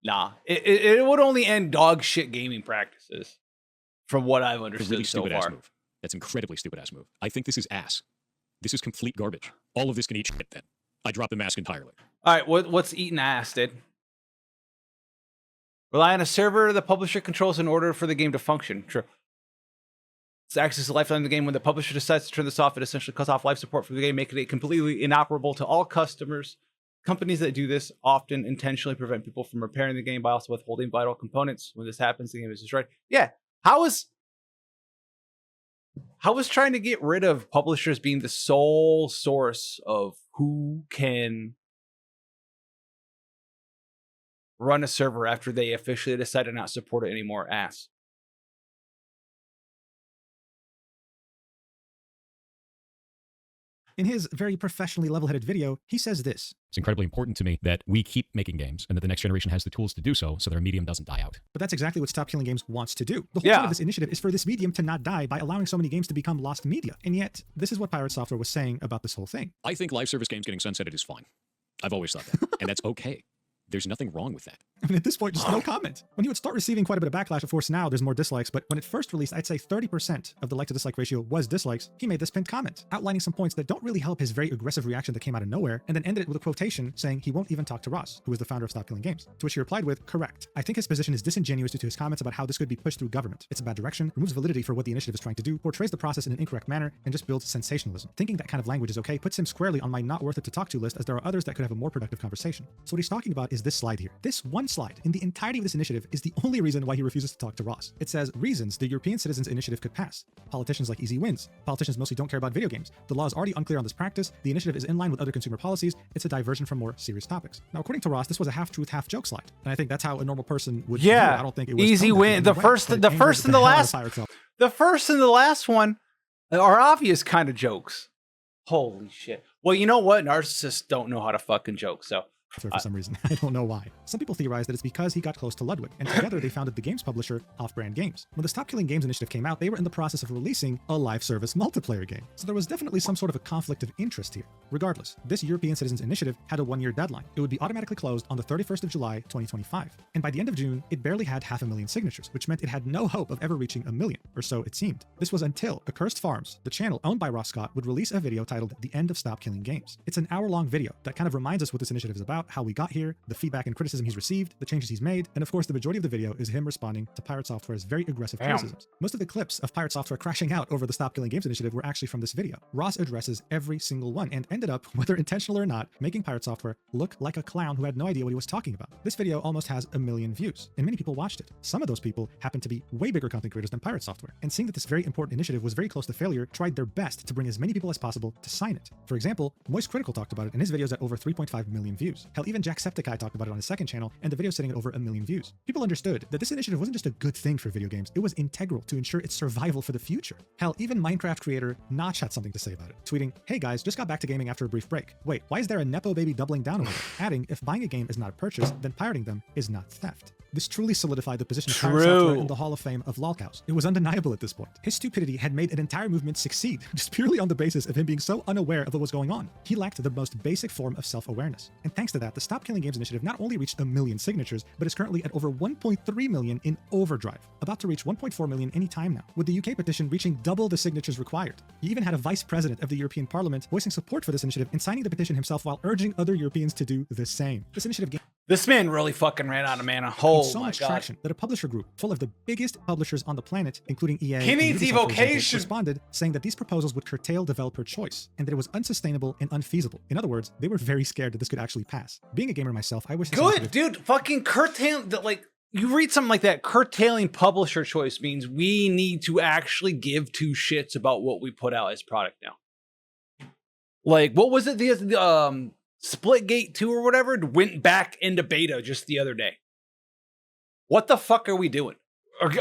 Nah. It would only end dog shit gaming practices. From what I've a understood really so stupid ass far. move. That's incredibly stupid ass move. I think this is ass. This is complete garbage. All of this can eat shit then. I drop the mask entirely. Alright, what's eating ass, dude? Rely on a server the publisher controls in order for the game to function. True. It's access to lifetime of the game. When the publisher decides to turn this off, it essentially cuts off life support for the game, making it completely inoperable to all customers. Companies that do this often intentionally prevent people from repairing the game by also withholding vital components. When this happens, the game is destroyed. Yeah, how is trying to get rid of publishers being the sole source of who can run a server after they officially decide to not support it anymore ass? In his very professionally level-headed video, he says this. It's incredibly important to me that we keep making games and that the next generation has the tools to do so their medium doesn't die out. But that's exactly what Stop Killing Games wants to do. The whole point of this initiative is for this medium to not die by allowing so many games to become lost media. And yet, this is what Pirate Software was saying about this whole thing. I think live service games getting sunsetted is fine. I've always thought that. And that's okay. There's nothing wrong with that. I mean, at this point, just no comment. When he would start receiving quite a bit of backlash, of course, now there's more dislikes, but when it first released, I'd say 30% of the like to dislike ratio was dislikes. He made this pinned comment, outlining some points that don't really help his very aggressive reaction that came out of nowhere, and then ended it with a quotation saying he won't even talk to Ross, who is the founder of Stop Killing Games. To which he replied with, correct. I think his position is disingenuous due to his comments about how this could be pushed through government. It's a bad direction, removes validity for what the initiative is trying to do, portrays the process in an incorrect manner, and just builds sensationalism. Thinking that kind of language is okay puts him squarely on my not worth it to talk to list, as there are others that could have a more productive conversation. So what he's talking about is this slide here. This one slide in the entirety of this initiative is the only reason why he refuses to talk to Ross. It says, reasons the European Citizens Initiative could pass. Politicians like easy wins. Politicians mostly don't care about video games. The law is already unclear on this practice. The initiative is in line with other consumer policies. It's a diversion from more serious topics. Now, according to Ross, this was a half-truth, half-joke slide. And I think that's how a normal person would view it. I don't think it was easy win. The first and the last one are obvious kind of jokes. Holy shit. Well, you know what? Narcissists don't know how to fucking joke, so. For some reason. I don't know why. Some people theorize that it's because he got close to Ludwig, and together they founded the games publisher Off-Brand Games. When the Stop Killing Games initiative came out, they were in the process of releasing a live service multiplayer game. So there was definitely some sort of a conflict of interest here. Regardless, this European Citizens Initiative had a one-year deadline. It would be automatically closed on the 31st of July, 2025. And by the end of June, it barely had 500,000 signatures, which meant it had no hope of ever reaching 1 million, or so it seemed. This was until Accursed Farms, the channel owned by Ross Scott, would release a video titled The End of Stop Killing Games. It's an hour-long video that kind of reminds us what this initiative is about, how we got here, the feedback and criticism he's received, the changes he's made, and of course the majority of the video is him responding to Pirate Software's very aggressive criticisms. Most of the clips of Pirate Software crashing out over the Stop Killing Games initiative were actually from this video. Ross addresses every single one and ended up, whether intentional or not, making Pirate Software look like a clown who had no idea what he was talking about. This video almost has 1 million views, and many people watched it. Some of those people happened to be way bigger content creators than Pirate Software, and seeing that this very important initiative was very close to failure, tried their best to bring as many people as possible to sign it. For example, Moist Critical talked about it, and his videos at over 3.5 million views. Hell, even Jacksepticeye talked about it on his second channel, and the video sitting at over 1 million views. People understood that this initiative wasn't just a good thing for video games, it was integral to ensure its survival for the future. Hell, even Minecraft creator Notch had something to say about it, tweeting, hey guys, just got back to gaming after a brief break. Wait, why is there a Nepo baby doubling down on it? Adding, if buying a game is not a purchase, then pirating them is not theft. This truly solidified the position of Pirate Software in the Hall of Fame of lolcows. It was undeniable at this point. His stupidity had made an entire movement succeed, just purely on the basis of him being so unaware of what was going on. He lacked the most basic form of self-awareness. And thanks to that, the Stop Killing Games initiative not only reached 1 million signatures, but is currently at over 1.3 million in overdrive, about to reach 1.4 million any time now, with the UK petition reaching double the signatures required. He even had a vice president of the European Parliament voicing support for this initiative and signing the petition himself while urging other Europeans to do the same. This initiative gained this man really fucking ran out of mana. Oh so my much God. traction that a publisher group full of the biggest publishers on the planet, including EA, he needs evocation, responded saying that these proposals would curtail developer choice and that it was unsustainable and unfeasible. In other words, they were very scared that this could actually pass. Being a gamer myself, I wish this good dude. Fucking curtail, like you read something like that. Curtailing publisher choice means we need to actually give two shits about what we put out as product now. Like what was it? The Splitgate 2 or whatever went back into beta just the other day. What the fuck are we doing?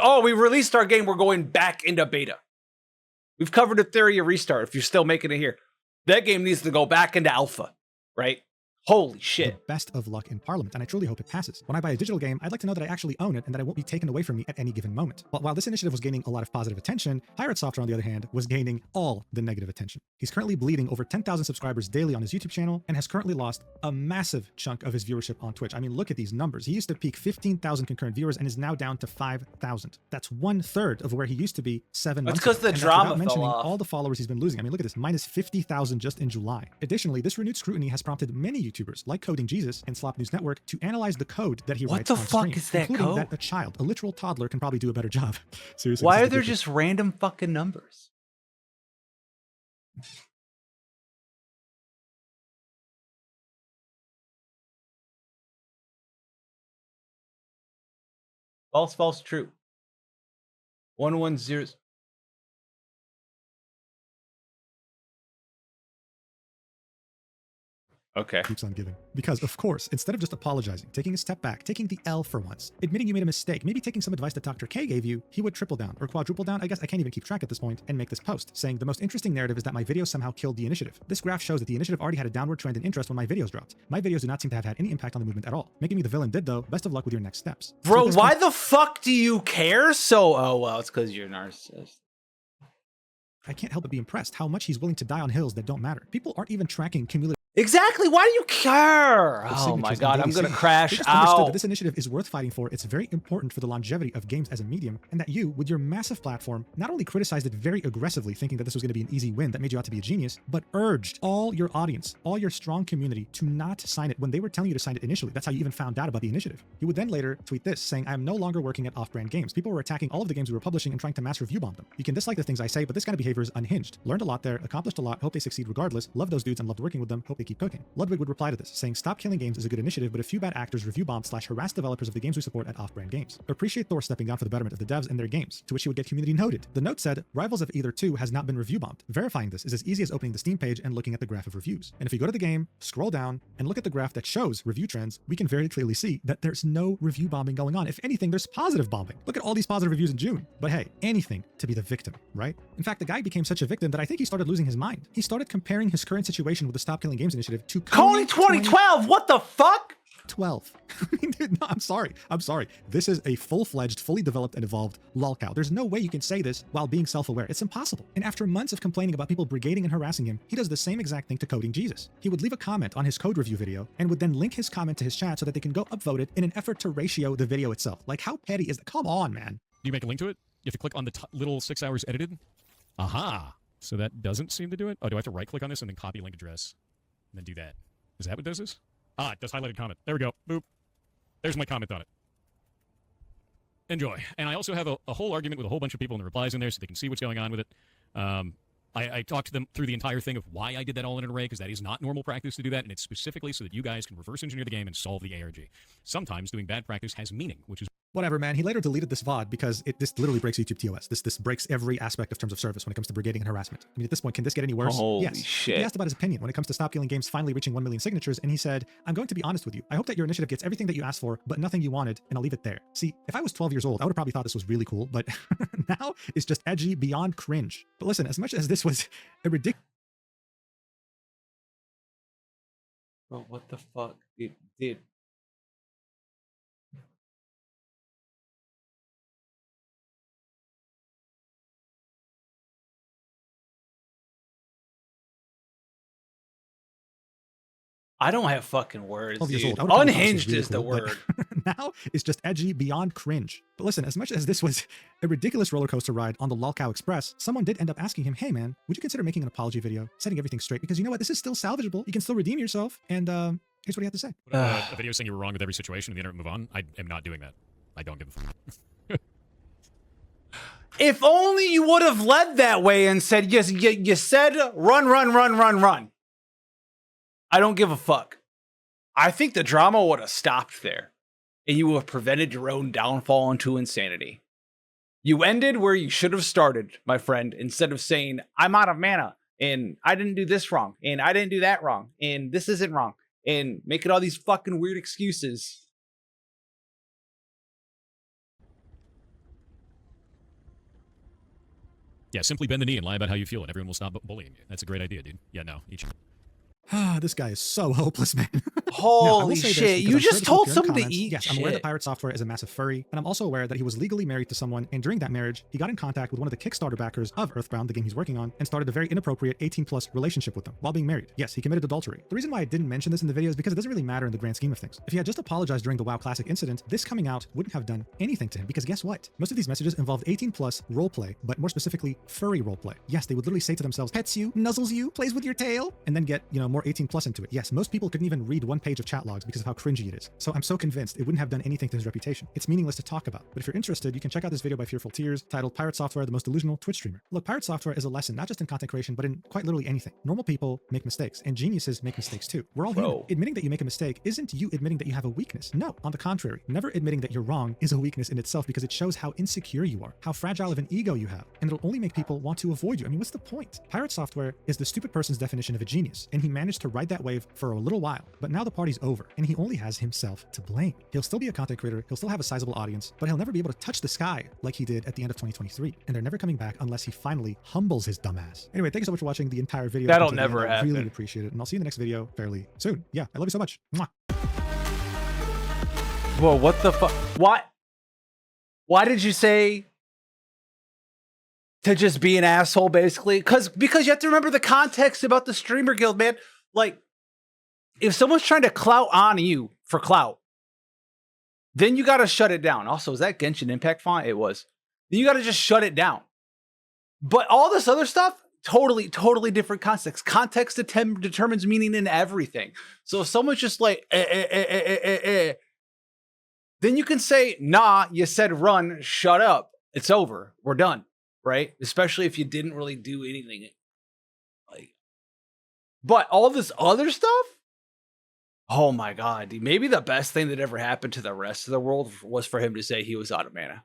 Oh, we released our game. We're going back into beta. We've covered the theory of restart. If you're still making it here, that game needs to go back into alpha, right? Holy shit. The best of luck in Parliament, and I truly hope it passes. When I buy a digital game, I'd like to know that I actually own it and that it won't be taken away from me at any given moment. But while this initiative was gaining a lot of positive attention, Pirate Software, on the other hand, was gaining all the negative attention. He's currently bleeding over 10,000 subscribers daily on his YouTube channel and has currently lost a massive chunk of his viewership on Twitch. I mean, look at these numbers. He used to peak 15,000 concurrent viewers and is now down to 5,000. That's 1/3 of where he used to be 7 months ago. That's because the drama mentioning fell off. all the followers he's been losing. I mean, look at this, minus 50,000 just in July. Additionally, this renewed scrutiny has prompted many YouTubers, like Coding Jesus and Slop News Network, to analyze the code that he writes on stream. What the fuck is that including code? That a child, a literal toddler, can probably do a better job. Seriously. Why are there just random fucking numbers? False, false, true. 110. Okay. Keeps on giving. Because, of course, instead of just apologizing, taking a step back, taking the L for once, admitting you made a mistake, maybe taking some advice that Dr. K gave you, he would triple down, or quadruple down, I guess I can't even keep track at this point, and make this post, saying the most interesting narrative is that my video somehow killed the initiative. This graph shows that the initiative already had a downward trend in interest when my videos dropped. My videos do not seem to have had any impact on the movement at all. Making me the villain did, though. Best of luck with your next steps. Bro, why the fuck do you care so? Oh, well, it's because you're a narcissist. I can't help but be impressed how much he's willing to die on hills that don't matter. People aren't even tracking cumulative Exactly. Why do you care? Of Oh my signatures god, and I'm daily gonna seeds. crash They just understood out. that this initiative is worth fighting for. It's very important for the longevity of games as a medium, and that you, with your massive platform, not only criticized it very aggressively, thinking that this was going to be an easy win that made you out to be a genius, but urged all your audience, all your strong community to not sign it when they were telling you to sign it initially. That's how you even found out about the initiative. You would then later tweet this, saying, "I am no longer working at Off-Brand Games. People were attacking all of the games we were publishing and trying to mass review bomb them. You can dislike the things I say, but this kind of behavior is unhinged. Learned a lot there, accomplished a lot, hope they succeed regardless, love those dudes and loved working with them, hope they keep cooking." Ludwig would reply to this, saying, "Stop killing games is a good initiative, but a few bad actors review bomb / harass developers of the games we support at Off-Brand Games. Appreciate Thor stepping down for the betterment of the devs and their games," to which he would get community noted. The note said, "Rivals of Either 2 has not been review bombed. Verifying this is as easy as opening the Steam page and looking at the graph of reviews. And if you go to the game, scroll down, and look at the graph that shows review trends, we can very clearly see that there's no review bombing going on. If anything, there's positive bombing. Look at all these positive reviews in June." But hey, anything to be the victim, right? In fact, the guy became such a victim that I think he started losing his mind. He started comparing his current situation with the Stop Killing Games initiative to Coney 2012, what the fuck? 12. Dude, no, I'm sorry. This is a full-fledged, fully developed and evolved lolcow. There's no way you can say this while being self-aware. It's impossible. And after months of complaining about people brigading and harassing him, he does the same exact thing to Coding Jesus. He would leave a comment on his code review video and would then link his comment to his chat so that they can go upvote it in an effort to ratio the video itself. Like, how petty is that? Come on, man. Do you make a link to it? You have to click on the little 6 hours edited. Aha. So that doesn't seem to do it. Oh, do I have to right-click on this and then copy link address? And then do that. Is that what does this? Ah, it does highlighted comment. There we go. Boop. There's my comment on it. Enjoy. And I also have a whole argument with a whole bunch of people in the replies in there so they can see what's going on with it. I talked to them through the entire thing of why I did that all in an array, because that is not normal practice to do that, and it's specifically so that you guys can reverse engineer the game and solve the ARG. Sometimes doing bad practice has meaning, which is... Whatever, man. He later deleted this VOD because this literally breaks YouTube TOS. This breaks every aspect of terms of service when it comes to brigading and harassment. I mean, at this point, can this get any worse? Holy yes. shit. He asked about his opinion when it comes to Stop Killing Games finally reaching 1 million signatures, and he said, "I'm going to be honest with you. I hope that your initiative gets everything that you asked for, but nothing you wanted, and I'll leave it there." See, if I was 12 years old, I would have probably thought this was really cool, but now it's just edgy beyond cringe. But listen, as much as this was a ridiculous... Bro, what the fuck? Dude. I don't have fucking words. 12 years Dude. old. I would probably thought this was Unhinged really is the cool, but word. now it's just edgy beyond cringe. But listen, as much as this was a ridiculous roller coaster ride on the Lolcow Express, someone did end up asking him, "Hey man, would you consider making an apology video, setting everything straight? Because you know what, this is still salvageable. You can still redeem yourself." And here's what he had to say. a video saying you were wrong with every situation and the internet move on. I am not doing that. I don't give a fuck. If only you would have led that way and said, yes, you said run. I don't give a fuck. I think the drama would have stopped there, and you would have prevented your own downfall into insanity. You ended where you should have started, my friend, instead of saying, "I'm out of mana, and I didn't do this wrong, and I didn't do that wrong, and this isn't wrong," and making all these fucking weird excuses. Yeah, simply bend the knee and lie about how you feel, and everyone will stop bullying you. That's a great idea, dude. Yeah, no. This guy is so hopeless, man. Holy shit, you just told someone to eat Yes, I'm aware that Pirate Software is a massive furry, and I'm also aware that he was legally married to someone, and during that marriage, he got in contact with one of the Kickstarter backers of Earthbound, the game he's working on, and started a very inappropriate 18+ relationship with them while being married. Yes, he committed adultery. The reason why I didn't mention this in the video is because it doesn't really matter in the grand scheme of things. If he had just apologized during the WoW Classic incident, this coming out wouldn't have done anything to him, because guess what? Most of these messages involved 18+ roleplay, but more specifically, furry roleplay. Yes, they would literally say to themselves, "Pets you, nuzzles you, plays with your tail," and then get, more 18+ into it. Yes, most people couldn't even read one page of chat logs because of how cringy it is. So I'm so convinced it wouldn't have done anything to his reputation. It's meaningless to talk about. But if you're interested, you can check out this video by Fearful Tears titled "Pirate Software, the Most Delusional Twitch Streamer." Look, Pirate Software is a lesson not just in content creation, but in quite literally anything. Normal people make mistakes, and geniuses make mistakes too. We're all human. Admitting that you make a mistake isn't you admitting that you have a weakness. No, on the contrary, never admitting that you're wrong is a weakness in itself, because it shows how insecure you are, how fragile of an ego you have, and it'll only make people want to avoid you. I mean, what's the point? Pirate Software is the stupid person's definition of a genius, and he managed to ride that wave for a little while. But now the party's over, and he only has himself to blame. He'll still be a content creator, he'll still have a sizable audience, but he'll never be able to touch the sky like he did at the end of 2023. And they're never coming back unless he finally humbles his dumbass. Anyway, thank you so much for watching the entire video. That'll never happen. I really appreciate it, and I'll see you in the next video fairly soon. Yeah, I love you so much. Mwah. Whoa, what the fuck? Why did you say to just be an asshole, basically? Because you have to remember the context about the Streamer Guild, man. Like, if someone's trying to clout on you for clout, then you got to shut it down. Also, is that Genshin Impact font? It was. Then you got to just shut it down. But all this other stuff, totally different context. Context determines meaning in everything. So if someone's just like, then you can say, nah, you said run, shut up. It's over. We're done. Right? Especially if you didn't really do anything. Like, but all this other stuff, oh my God, dude. Maybe the best thing that ever happened to the rest of the world was for him to say he was out of mana.